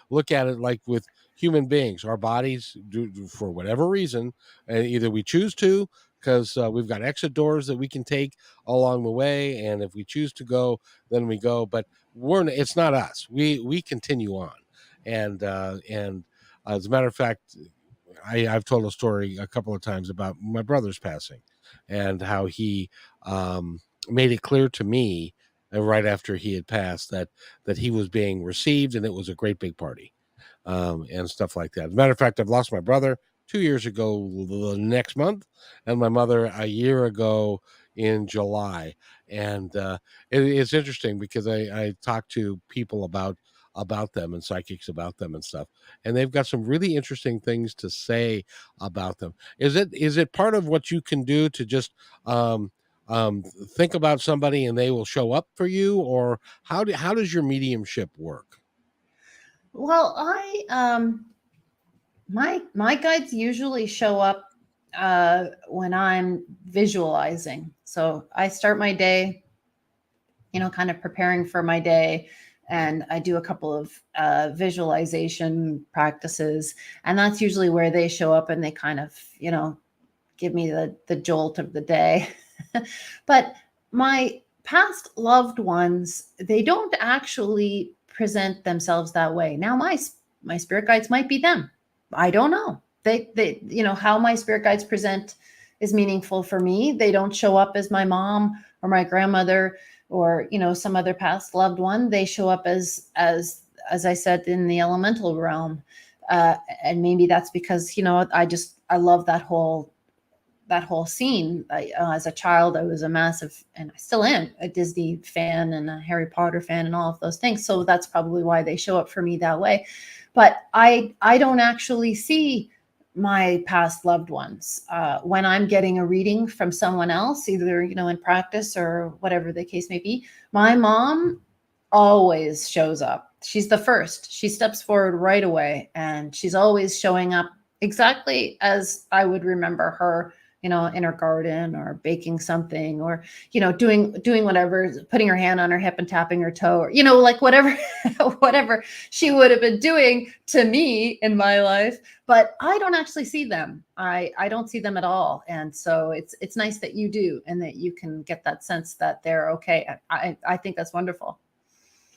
look at it, like with human beings. Our bodies do, for whatever reason, either we choose to, because we've got exit doors that we can take along the way, and if we choose to go, then we go. But it's not us. We continue on, and as a matter of fact, I've told a story a couple of times about my brother's passing, and how he made it clear to me right after he had passed that he was being received, and it was a great big party, and stuff like that. As a matter of fact, I've lost my brother 2 years ago the next month, and my mother a year ago in July. And it's interesting because I talk to people about them, and psychics about them and stuff, and they've got some really interesting things to say about them. Is it part of what you can do to just um think about somebody and they will show up for you, or how does your mediumship work? Well, my guides usually show up when I'm visualizing. So I start my day, kind of preparing for my day, and I do a couple of visualization practices, and that's usually where they show up, and they kind of, give me the jolt of the day. But my past loved ones, they don't actually present themselves that way. Now, my spirit guides might be them. I don't know. They how my spirit guides present is meaningful for me. They don't show up as my mom or my grandmother, or some other past loved one. They show up as I said, in the elemental realm. And maybe that's because I love that whole scene. As a child, I was a massive, and I still am, a Disney fan and a Harry Potter fan and all of those things. So that's probably why they show up for me that way. But I don't actually see my past loved ones when I'm getting a reading from someone else, either in practice or whatever the case may be. My mom always shows up. She's the first. She steps forward right away, and she's always showing up exactly as I would remember her, in her garden, or baking something, or, doing whatever, putting her hand on her hip and tapping her toe, or, like whatever, whatever she would have been doing to me in my life. But I don't actually see them. I don't see them at all. And so it's nice that you do, and that you can get that sense that they're okay. I think that's wonderful.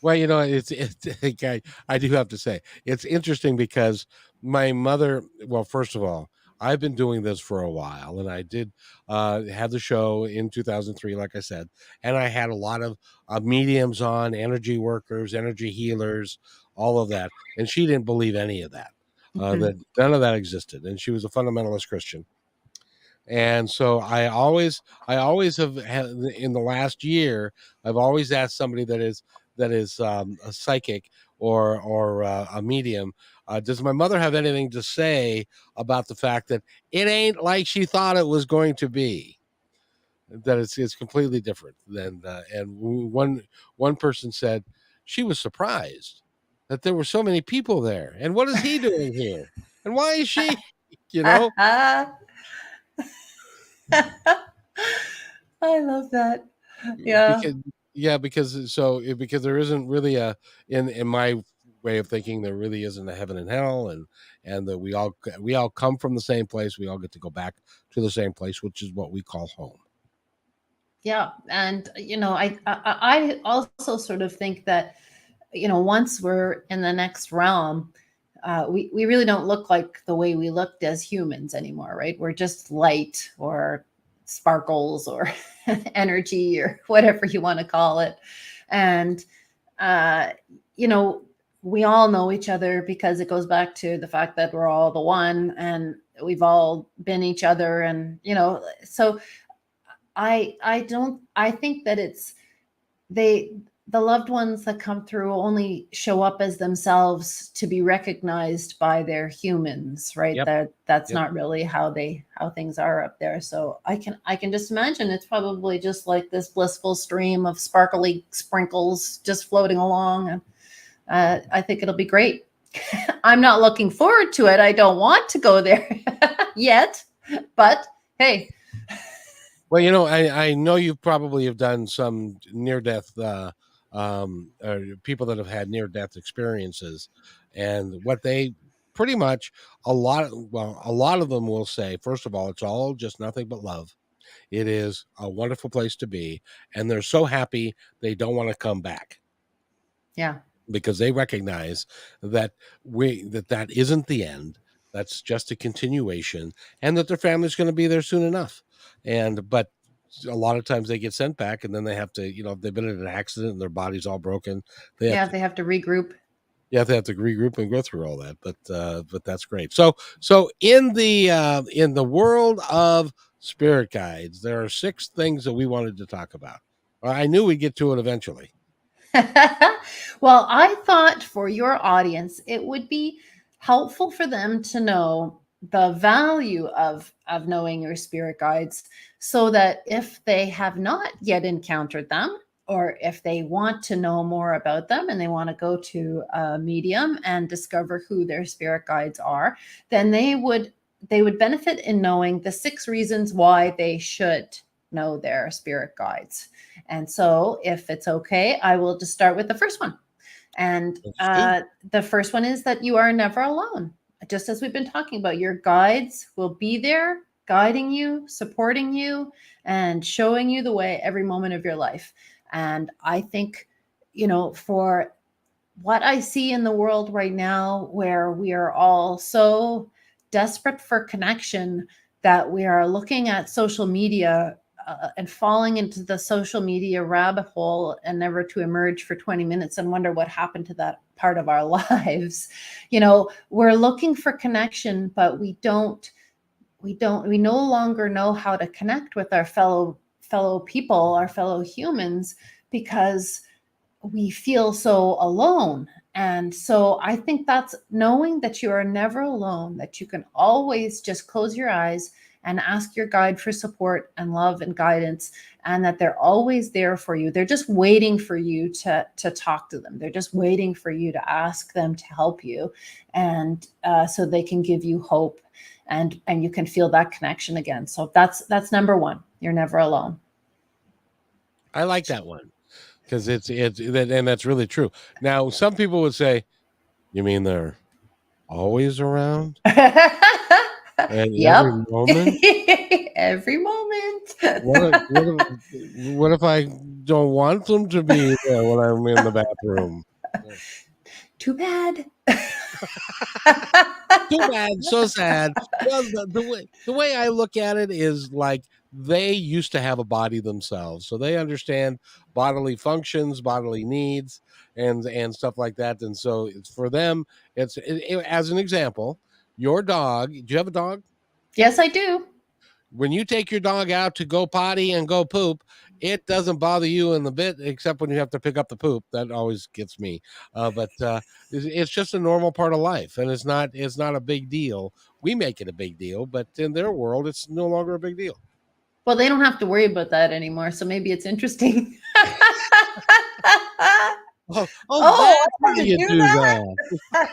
Well, I do have to say, it's interesting because my mother, well, first of all, I've been doing this for a while, and I did have the show in 2003, like I said, and I had a lot of mediums on, energy workers, energy healers, all of that, and she didn't believe any of that. Mhm. That none of that existed, and she was a fundamentalist Christian. And so I always have had, in the last year, I've always asked somebody that is a psychic, or a medium, does my mother have anything to say about the fact that it ain't like she thought it was going to be? that it's completely different than and one person said she was surprised that there were so many people there, and what is he doing here, and why is she, you know, I love that. Yeah. because yeah, because there isn't really a in my way of thinking, there really isn't a heaven and hell, and that we all come from the same place, we all get to go back to the same place, which is what we call home. Yeah. And, I also sort of think that, once we're in the next realm, we really don't look like the way we looked as humans anymore, right? We're just light or sparkles or energy or whatever you want to call it. And, uh, you know, we all know each other because it goes back to the fact that we're all the one and we've all been each other. And, so I think that they the loved ones that come through only show up as themselves to be recognized by their humans, right? Yep. That's Yep. not really how things are up there. So I can just imagine it's probably just like this blissful stream of sparkly sprinkles just floating along, and I think it'll be great. I'm not looking forward to it. I don't want to go there yet, but hey. Well, I know you probably have done some near death, or people that have had near death experiences, and what they pretty much a lot of them will say, first of all, it's all just nothing but love. It is a wonderful place to be, and they're so happy they don't want to come back Yeah. because they recognize that that isn't the end, that's just a continuation, and that their family's going to be there soon enough. And but a lot of times they get sent back, and then they have to, if they've been in an accident and their body's all broken, they have Yeah, to they have to regroup. regroup and go through all that. But that's great. So in the world of spirit guides, there are 6 things that we wanted to talk about. I knew we'd get to it eventually. Well, I thought for your audience, it would be helpful for them to know the value of knowing your spirit guides, so that if they have not yet encountered them, or if they want to know more about them and they want to go to a medium and discover who their spirit guides are, then they would benefit in knowing the 6 reasons why they should know their spirit guides. And so, if it's okay, I will just start with the first one. And Let's do. the first one is that you are never alone. Just as we've been talking about, your guides will be there, guiding you, supporting you, and showing you the way every moment of your life. And I think, for what I see in the world right now, where we are all so desperate for connection that we are looking at social media, and falling into the social media rabbit hole and never to emerge for 20 minutes and wonder what happened to that part of our lives. We're looking for connection, but we no longer know how to connect with our fellow people, our fellow humans, because we feel so alone. And so I think that's knowing that you are never alone, that you can always just close your eyes and ask your guide for support and love and guidance, and that they're always there for you. They're just waiting for you to talk to them. They're just waiting for you to ask them to help you, and so they can give you hope, and you can feel that connection again. So that's number one. You're never alone. I like that one because and that's really true. Now, some people would say, "You mean they're always around and every Yep. moment?" Every moment. What if I don't want them to be there when I'm in the bathroom? Too bad. Too bad, so sad. Well, the way I look at it is like they used to have a body themselves, so they understand bodily functions, bodily needs, and stuff like that. And so it's for them. As an example, your dog. Do you have a dog? Yes, I do. When you take your dog out to go potty and go poop, it doesn't bother you in the bit, except when you have to pick up the poop. That always gets me. But it's just a normal part of life, and it's not a big deal. We make it a big deal, but in their world, it's no longer a big deal. Well, they don't have to worry about that anymore, so maybe it's interesting. Oh, Oh, that's I how had to you do do that? that.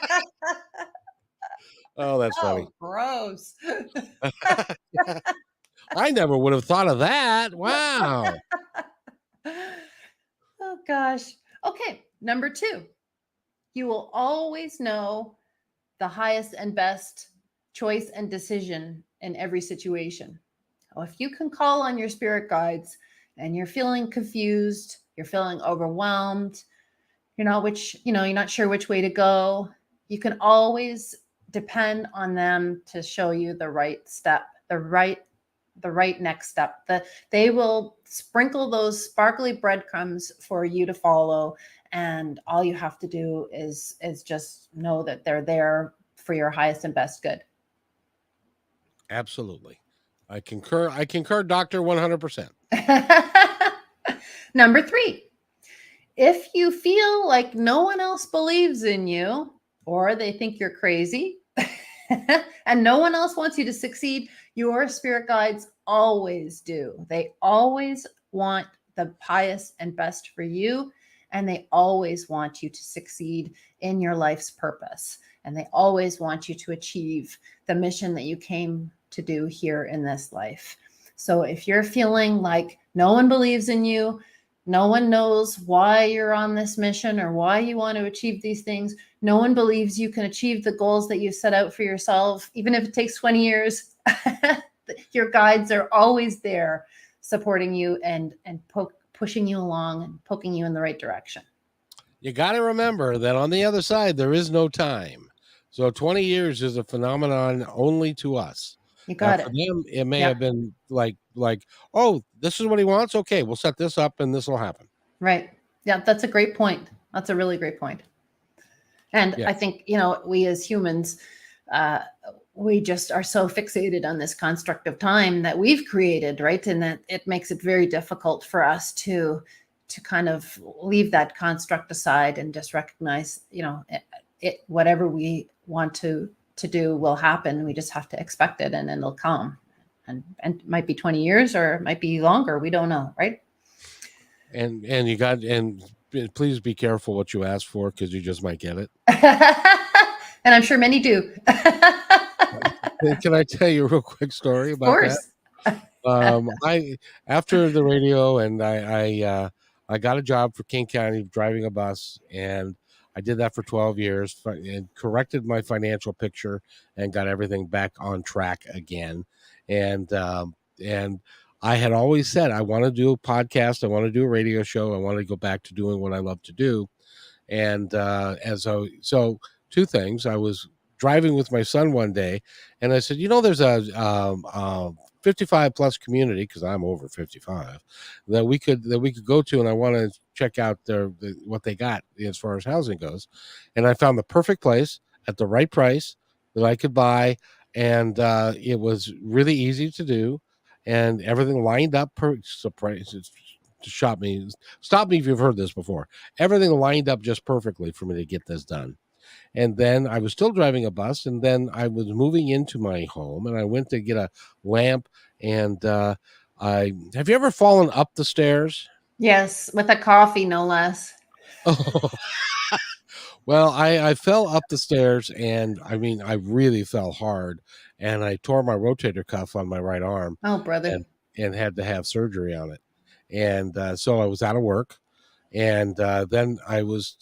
Oh, that's funny. Oh, gross. I never would have thought of that. Wow. Oh, gosh. Okay, number 2. You will always know the highest and best choice and decision in every situation. Well, if you can call on your spirit guides and you're feeling confused, you're feeling overwhelmed, you're not sure which way to go, you can always depend on them to show you the right step, the right next step. They will sprinkle those sparkly breadcrumbs for you to follow, and all you have to do is just know that they're there for your highest and best good. Absolutely. I concur, Doctor, 100%. Number 3, if you feel like no one else believes in you or they think you're crazy and no one else wants you to succeed, your spirit guides always do. They always want the highest and best for you, and they always want you to succeed in your life's purpose. And they always want you to achieve the mission that you came to do here in this life. So if you're feeling like no one believes in you, no one knows why you're on this mission or why you want to achieve these things, no one believes you can achieve the goals that you set out for yourself, even if it takes 20 years, your guides are always there supporting you and pushing you along and poking you in the right direction. You got to remember that on the other side, there is no time. So 20 years is a phenomenon only to us. You got For it. them, it may Yeah. have been like, oh, this is what he wants. Okay, we'll set this up and this will happen. Right. Yeah, that's a great point. That's a really great point. And Yeah. I think, we as humans, we just are so fixated on this construct of time that we've created, right? And that it makes it very difficult for us to kind of leave that construct aside and just recognize, whatever we want to do will happen. We just have to expect it, and it'll come. And it might be 20 years or it might be longer. We don't know, right? And please be careful what you ask for, because you just might get it. And I'm sure many do. Can I tell you a real quick story Of about that? course. I After the radio, and I got a job for King County driving a bus, and I did that for 12 years and corrected my financial picture and got everything back on track again. And I had always said, I want to do a podcast, I want to do a radio show, I want to go back to doing what I love to do. So two things. I was driving with my son one day, and I said, there's a 55 plus community, because I'm over 55, that we could go to, and I want to check out what they got as far as housing goes. And I found the perfect place at the right price that I could buy, and it was really easy to do, and everything lined up surprise. Stop me if you've heard this before. Everything lined up just perfectly for me to get this done. And then I was still driving a bus, and then I was moving into my home, and I went to get a lamp. And I have you ever fallen up the stairs? Yes, with a coffee, no less. Oh, well, I fell up the stairs, and I mean, I really fell hard, and I tore my rotator cuff on my right arm, Oh, brother. and had to have surgery on it. And so I was out of work, and then I was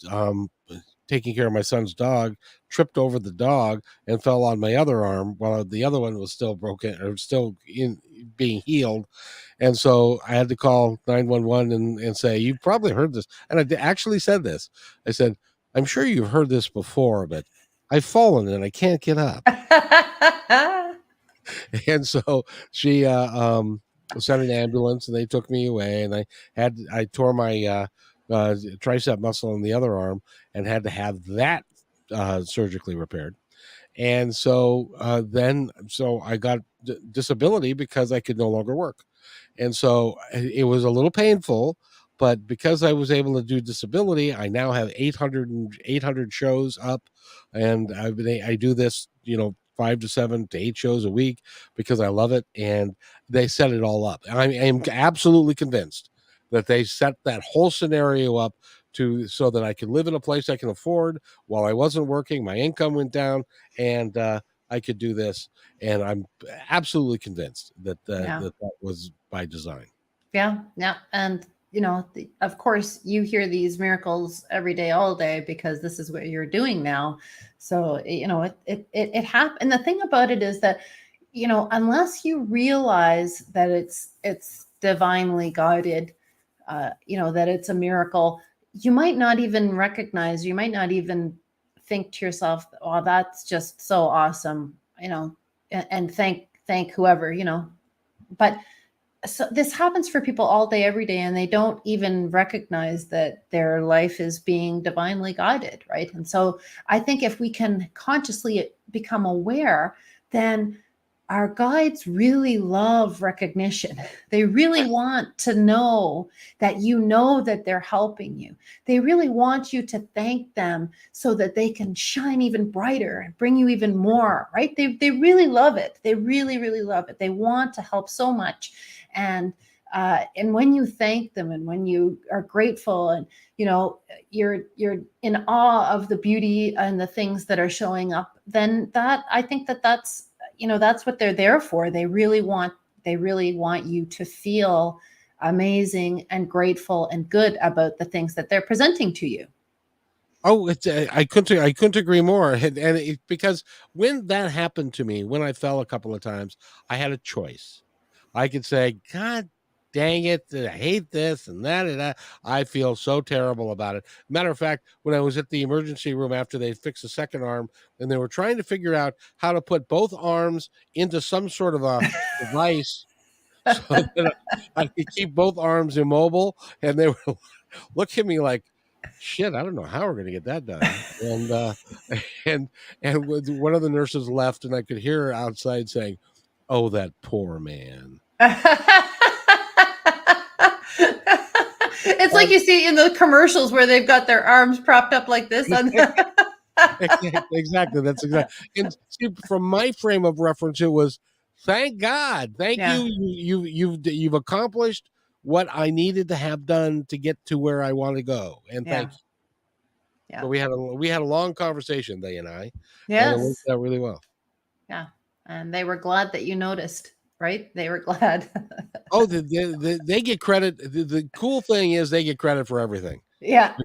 taking care of my son's dog, tripped over the dog, and fell on my other arm while the other one was still broken, or still being healed. And so I had to call 911 and say, "You've probably heard this." And I actually said this. I said, "I'm sure you've heard this before, but I've fallen and I can't get up." And so she sent an ambulance, and they took me away, and I tore my tricep muscle in the other arm, and had to have that surgically repaired. And so so I got disability because I could no longer work. And so it was a little painful, but because I was able to do disability, I now have 800 shows up, and I do this, 5 to 7 to 8 shows a week because I love it, and they set it all up. I am absolutely convinced that they set that whole scenario up so that I could live in a place I can afford while I wasn't working. My income went down, and I could do this. And I'm absolutely convinced that that was by design. Yeah, yeah, and of course, you hear these miracles every day, all day, because this is what you're doing now. So it happened. And the thing about it is that unless you realize that it's divinely guided, that it's a miracle, you might not even recognize, you might not even think to yourself, oh, that's just so awesome, and thank whoever, but so this happens for people all day, every day, and they don't even recognize that their life is being divinely guided, right? And so I think if we can consciously become aware, then our guides really love recognition. They really want to know that that they're helping you. They really want you to thank them so that they can shine even brighter and bring you even more, right? They really love it. They really, really love it. They want to help so much. And when you thank them and when you are grateful and you're in awe of the beauty and the things that are showing up, then I think that's that's what they're there for. They really want you to feel amazing and grateful and good about the things that they're presenting to you. Oh, it's I couldn't agree more. And because when that happened to me, when I fell a couple of times, I had a choice. I could say, God dang it, I hate this and that and that. I feel so terrible about it. Matter of fact, when I was at the emergency room after they fixed the second arm, and they were trying to figure out how to put both arms into some sort of a device so that I could keep both arms immobile, and they were looking at me like, shit, I don't know how we're going to get that done. And one of the nurses left, and I could hear her outside saying, oh, that poor man. It's like you see in the commercials where they've got their arms propped up like this. Exactly. That's exactly. And see, from my frame of reference, it was, thank God, thank you. You've accomplished what I needed to have done to get to where I want to go. And thank you. Yeah. So we had a long conversation, they and I. Yes. And it worked out really well. Yeah. And they were glad that you noticed, right? They were glad. Oh, they get credit. The cool thing is they get credit for everything. Yeah.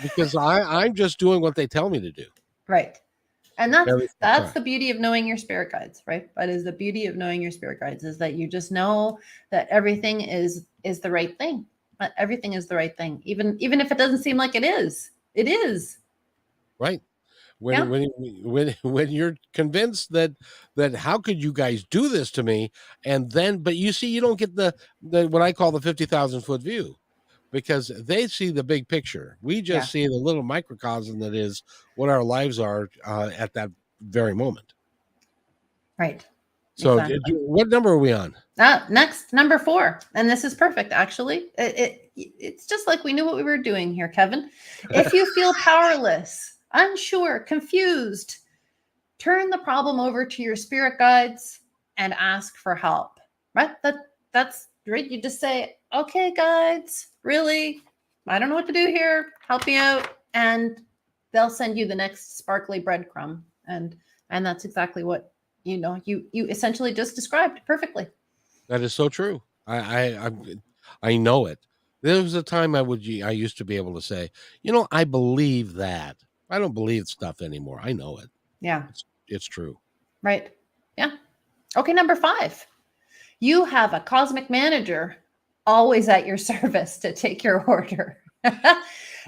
Because I'm just doing what they tell me to do. Right. And that's the beauty of knowing your spirit guides, right? That is the beauty of knowing your spirit guides, is that you just know that everything is the right thing. Everything is the right thing. Even if it doesn't seem like it is. It is. Right. When you're convinced that how could you guys do this to me, and then but you see, you don't get the what I call the 50,000 foot view, because they see the big picture. We just see the little microcosm that is what our lives are at that very moment. Right. So exactly. What number are we on? Next, number 4. And this is perfect, actually. It's just like we knew what we were doing here, Kevin. If you feel powerless, unsure, confused, turn the problem over to your spirit guides and ask for help. Right? That's right. You just say, okay, guides, really, I don't know what to do here. Help me out. And they'll send you the next sparkly breadcrumb. And that's exactly what you essentially just described perfectly. That is so true. I know it. There was a time I used to be able to say, I believe that. I don't believe stuff anymore. I know it. Yeah. It's true. Right. Yeah. Okay, number 5. You have a cosmic manager always at your service to take your order.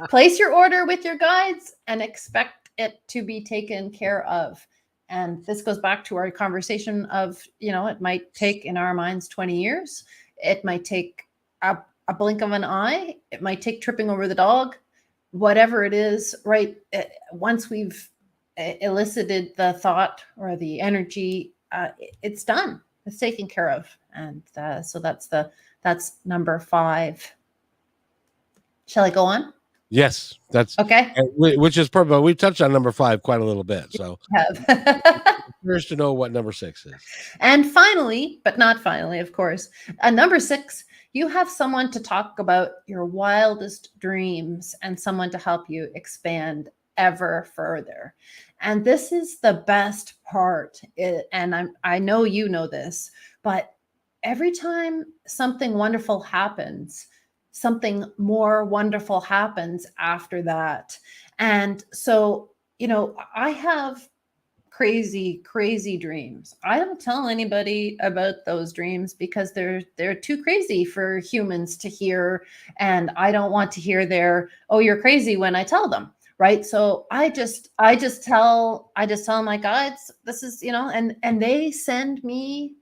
Place your order with your guides and expect it to be taken care of. And this goes back to our conversation of, it might take in our minds 20 years. It might take a blink of an eye. It might take tripping over the dog, whatever it is, right? Once we've elicited the thought or the energy, it's done. It's taken care of. And so that's number 5. Shall I go on? Yes, that's okay. Which is perfect. We touched on number 5 quite a little bit. So Curious to know what number 6 is. And finally, but not finally, of course, number 6, you have someone to talk about your wildest dreams and someone to help you expand ever further. And this is the best part. I know you know this, but every time something wonderful happens, something more wonderful happens after that. And so, I have crazy dreams. I don't tell anybody about those dreams because they're too crazy for humans to hear, and I don't want to hear their, "Oh, you're crazy," when I tell them, right? So I just tell my guides, this is, and they send me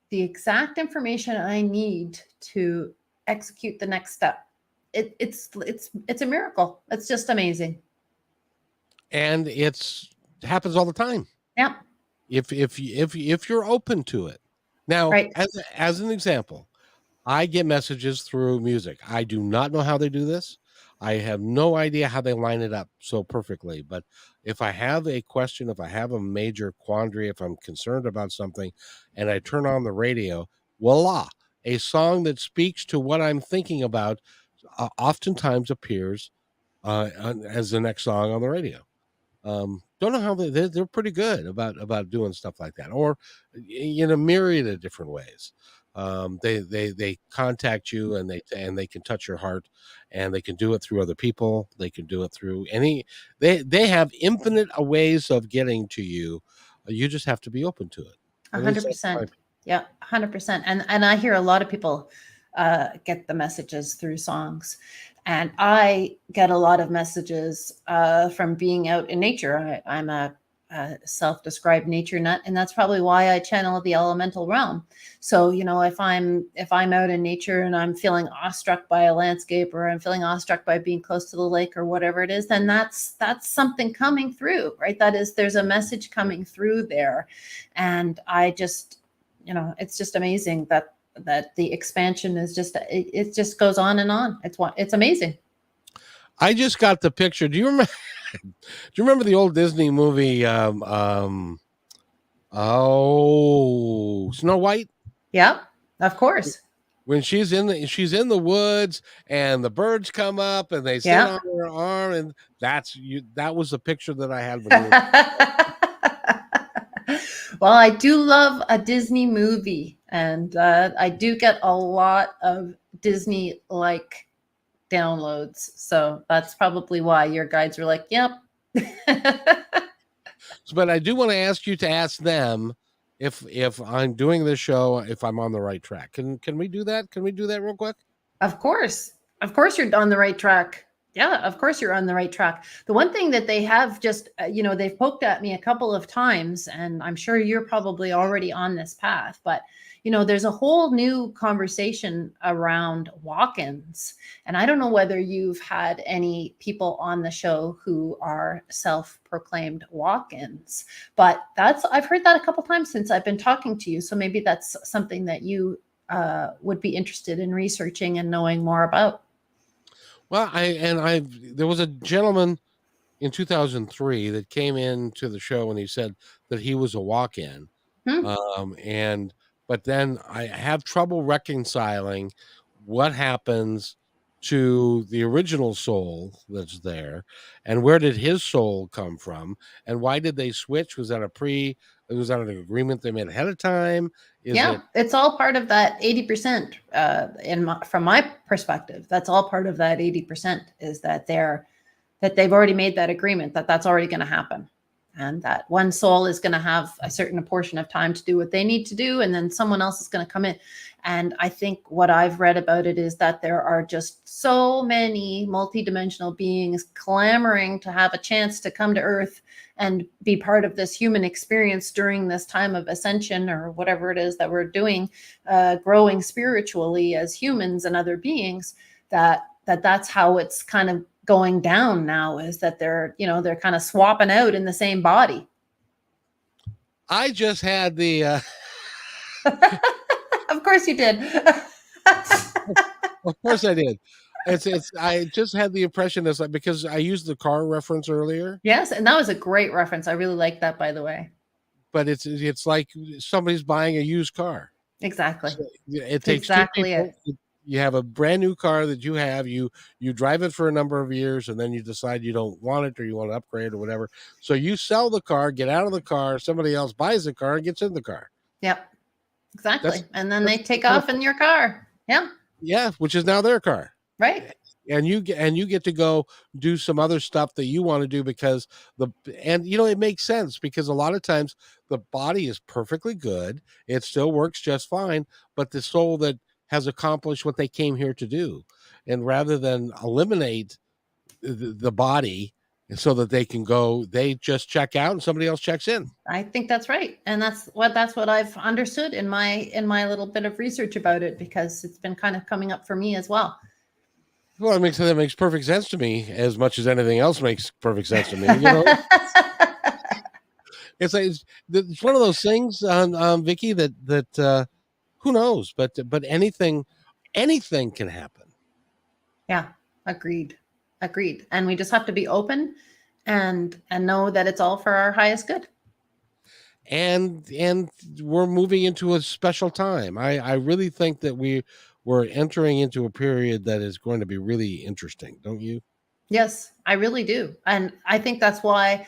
the exact information I need to execute the next step. It's a miracle. It's just amazing. And it happens all the time. Yeah. If you're open to it. Now, Right. as an example, I get messages through music. I do not know how they do this. I have no idea how they line it up so perfectly. But if I have a question, if I have a major quandary, if I'm concerned about something, and I turn on the radio, voila, a song that speaks to what I'm thinking about oftentimes appears as the next song on the radio. Don't know how they're pretty good about doing stuff like that, or in a myriad of different ways. They contact you, and they can touch your heart, and they can do it through other people. They can do it through any. They have infinite ways of getting to you. You just have to be open to it. A At least hundred that's my percent. opinion. Yeah, 100%. And I hear a lot of people get the messages through songs, and I get a lot of messages from being out in nature. I'm a self-described nature nut, and that's probably why I channel the elemental realm. So if I'm out in nature and I'm feeling awestruck by a landscape, or I'm feeling awestruck by being close to the lake, or whatever it is, then that's something coming through, right? There's a message coming through there. And I just, it's just amazing that the expansion is just, it just goes on and on. It's amazing. I just got the picture. Do you remember? Do you remember the old Disney movie? Oh, Snow White. Yeah, of course. When she's in the woods, and the birds come up and they sit Yeah. on her arm, and that was the picture that I had when you were. Well, I do love a Disney movie, and I do get a lot of Disney like downloads. So that's probably why your guides were like, "Yep." But I do want to ask you to ask them if I'm doing this show, if I'm on the right track. Can we do that? Can we do that real quick? Of course. Of course, you're on the right track. Yeah, of course, you're on the right track. The one thing that they have just, they've poked at me a couple of times, and I'm sure you're probably already on this path, but, there's a whole new conversation around walk ins. And I don't know whether you've had any people on the show who are self proclaimed walk ins, but I've heard that a couple times since I've been talking to you. So maybe that's something that you would be interested in researching and knowing more about. Well, there was a gentleman in 2003 that came into the show, and he said that he was a walk-in. Hmm? And but then I have trouble reconciling what happens to the original soul that's there, and where did his soul come from, and why did they switch? Was that an agreement they made ahead of time? Is Yeah, it it's all part of that 80%. From my perspective, that's all part of that 80%, is that they've already made that agreement, that's already going to happen. And that one soul is going to have a certain portion of time to do what they need to do, and then someone else is going to come in. And I think what I've read about it is that there are just so many multidimensional beings clamoring to have a chance to come to Earth and be part of this human experience during this time of ascension, or whatever it is that we're doing, growing spiritually as humans and other beings, that's how it's kind of going down now, is that they're kind of swapping out in the same body. I just had the Of course you did. of course I did. I just had the impression it's like, because I used the car reference earlier. Yes, and that was a great reference. I really like that, by the way. but it's like somebody's buying a used car. Exactly. So it takes two Exactly people. it. You have a brand new car that you have. You drive it for a number of years, and then you decide you don't want it or you want to upgrade or whatever. So you sell the car, get out of the car. Somebody else buys the car and gets in the car. Yep. That's Exactly. And then they that's take kind of off in your car. Yeah. yeah, which is now their car. Right. And you get to go do some other stuff that you want to do because it makes sense because a lot of times the body is perfectly good, it still works just fine, but the soul that has accomplished what they came here to do, and rather than eliminate the body so that they can go, they just check out and somebody else checks in. I think that's right. And that's what I've understood in my little bit of research about it, because it's been kind of coming up for me as well. Well, that makes perfect sense to me, as much as anything else makes perfect sense to me. It's one of those things on Vicky that who knows, but anything can happen. Yeah, agreed. Agreed. And we just have to be open and know that it's all for our highest good. And we're moving into a special time. I really think that we're entering into a period that is going to be really interesting, don't you? Yes, I really do. And I think that's why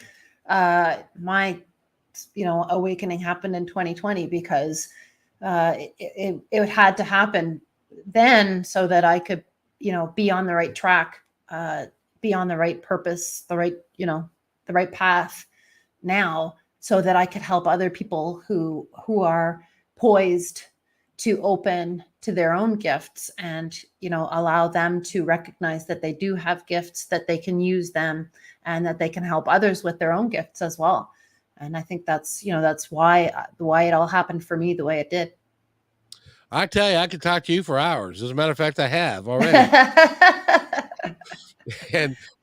my awakening happened in 2020, because it had to happen then so that I could be on the right track, be on the right purpose, the right path now, so that I could help other people who are poised to open to their own gifts, and allow them to recognize that they do have gifts, that they can use them, and that they can help others with their own gifts as well. And I think that's why it all happened for me the way it did. I tell you, I could talk to you for hours. As a matter of fact, I have already.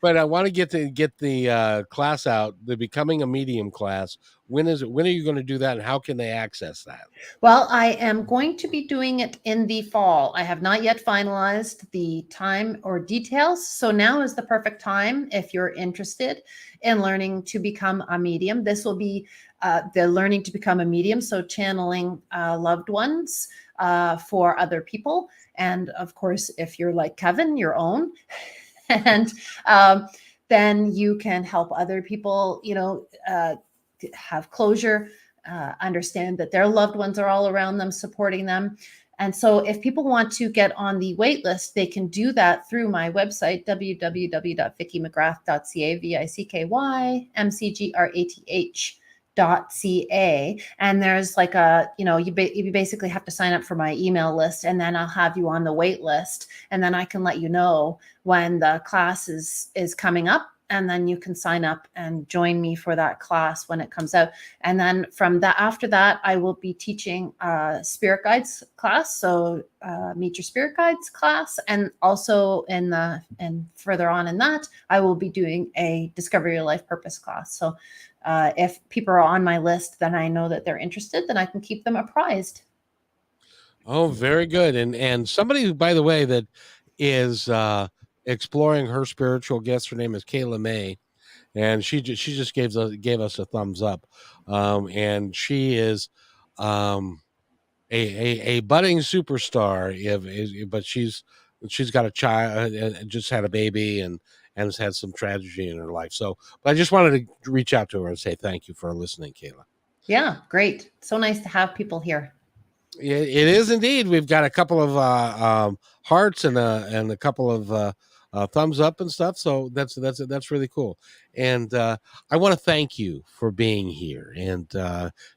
But I want to get the class out, the Becoming a Medium class. When is it? When are you going to do that, and how can they access that? Well, I am going to be doing it in the fall. I have not yet finalized the time or details, so now is the perfect time if you're interested in learning to become a medium. This will be the learning to become a medium, so channeling loved ones for other people, and of course, if you're like Kevin, your own. And then you can help other people, have closure, understand that their loved ones are all around them, supporting them. And so if people want to get on the wait list, they can do that through my website, www.vickymcgrath.ca, VICKYMCGRATH.ca. And there's like you basically have to sign up for my email list, and then I'll have you on the wait list, and then I can let you know when the class is coming up, and then you can sign up and join me for that class when it comes out. And then after that, I will be teaching a spirit guides class, so meet your spirit guides class, and also and further on in that, I will be doing a discover your life purpose class. So if people are on my list, then I know that they're interested, then I can keep them apprised. Oh, very good. And somebody who, by the way, that is exploring her spiritual gifts, her name is Kayla May, and she just gave us a thumbs up. And she is a budding superstar, but she's got a child and just had a baby, and has had some tragedy in her life. So, but I just wanted to reach out to her and say thank you for listening, Kayla. Yeah, great. So nice to have people here. It is indeed. We've got a couple of hearts and a couple of thumbs up and stuff. So that's really cool. And I want to thank you for being here. And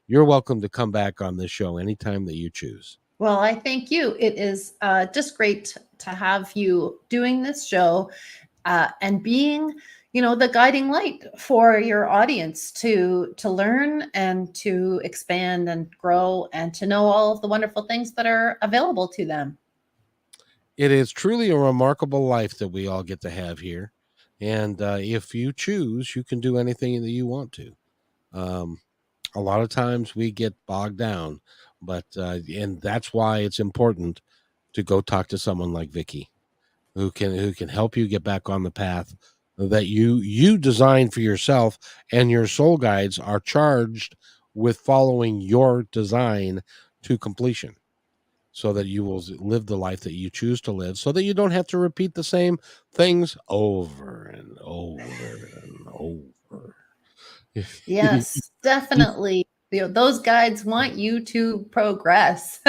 you're welcome to come back on this show anytime that you choose. Well, I thank you. It is just great to have you doing this show and being, the guiding light for your audience to learn and to expand and grow and to know all of the wonderful things that are available to them. It is truly a remarkable life that we all get to have here. And if you choose, you can do anything that you want to. A lot of times we get bogged down, but and that's why it's important to go talk to someone like Vicky, who can help you get back on the path that you design for yourself, and your soul guides are charged with following your design to completion, so that you will live the life that you choose to live, so that you don't have to repeat the same things over and over and over. Yes, definitely. Those guides want you to progress.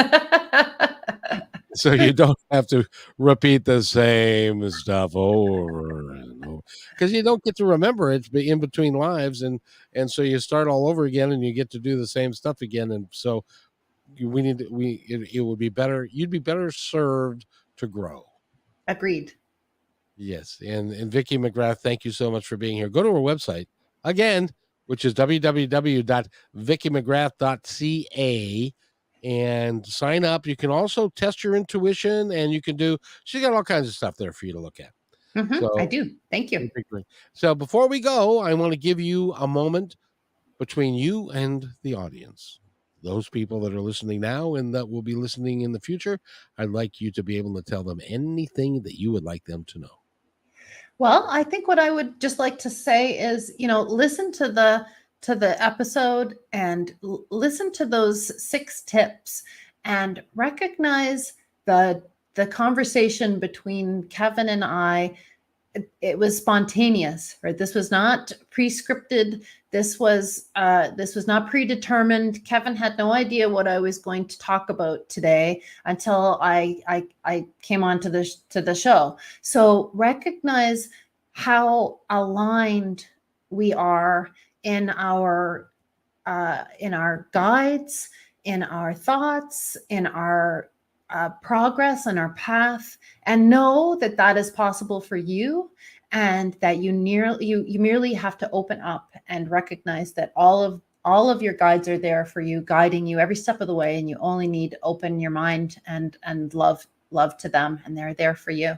So you don't have to repeat the same stuff over and over, because you don't get to remember it in between lives, and so you start all over again, and you get to do the same stuff again, and so it would be better. You'd be better served to grow. Agreed. Yes, and Vicky McGrath, thank you so much for being here. Go to our website again, which is www.vickymcgrath.ca, and sign up. You can also test your intuition, and she's got all kinds of stuff there for you to look at. I So, do. Thank you. so before we go, I want to give you a moment between you and the audience. Those people that are listening now and that will be listening in the future, I'd like you to be able to tell them anything that you would like them to know. Well, I think what I would just like to say is, listen to the episode and listen to those 6 tips and recognize the conversation between Kevin and I. It was spontaneous, right? This was not pre-scripted. This was not predetermined. Kevin had no idea what I was going to talk about today until I came on to the show. So recognize how aligned we are in our guides, in our thoughts, in our progress and our path, and know that that is possible for you, and that you merely have to open up and recognize that all of your guides are there for you, guiding you every step of the way, and you only need to open your mind and love to them, and they're there for you.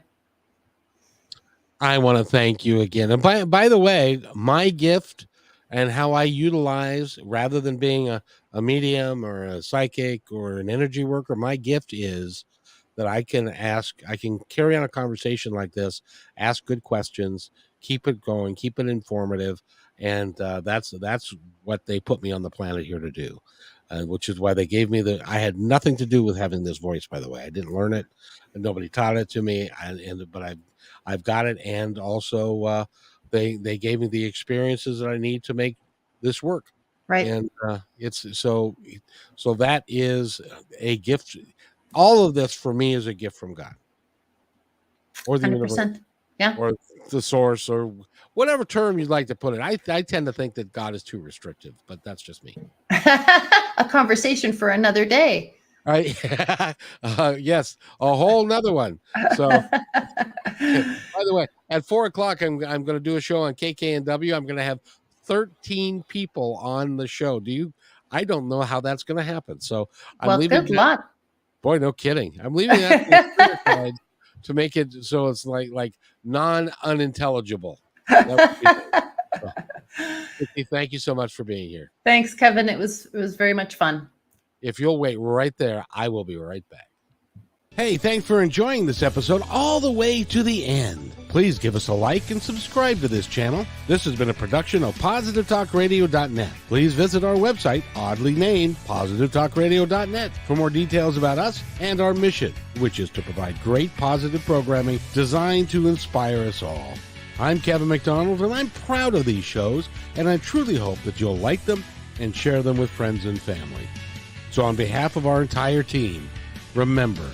I want to thank you again. And by the way, my gift and how I utilize, rather than being a medium or a psychic or an energy worker, my gift is that I can carry on a conversation like this, ask good questions, keep it going, keep it informative. And that's what they put me on the planet here to do, which is why they gave me I had nothing to do with having this voice, by the way. I didn't learn it, and nobody taught it to me. But I've got it. And also, they gave me the experiences that I need to make this work. Right. And it's so that is a gift. All of this for me is a gift from God, or the 100%. universe, Yeah, or the source, or whatever term you'd like to put it. I tend to think that God is too restrictive, but that's just me. A conversation for another day. Yes, a whole nother one. So, by the way, at 4:00, I'm going to do a show on KKNW. I'm going to have 13 people on the show. I don't know how that's going to happen. So I'm leaving. Good luck. Boy, no kidding. I'm leaving that to the spirit guide to make it so it's like unintelligible. Thank you so much for being here. Thanks, Kevin. It was very much fun. If you'll wait right there, I will be right back. Hey, thanks for enjoying this episode all the way to the end. Please give us a like and subscribe to this channel. This has been a production of PositiveTalkRadio.net. Please visit our website, oddly named PositiveTalkRadio.net, for more details about us and our mission, which is to provide great positive programming designed to inspire us all. I'm Kevin McDonald, and I'm proud of these shows, and I truly hope that you'll like them and share them with friends and family. So on behalf of our entire team, remember,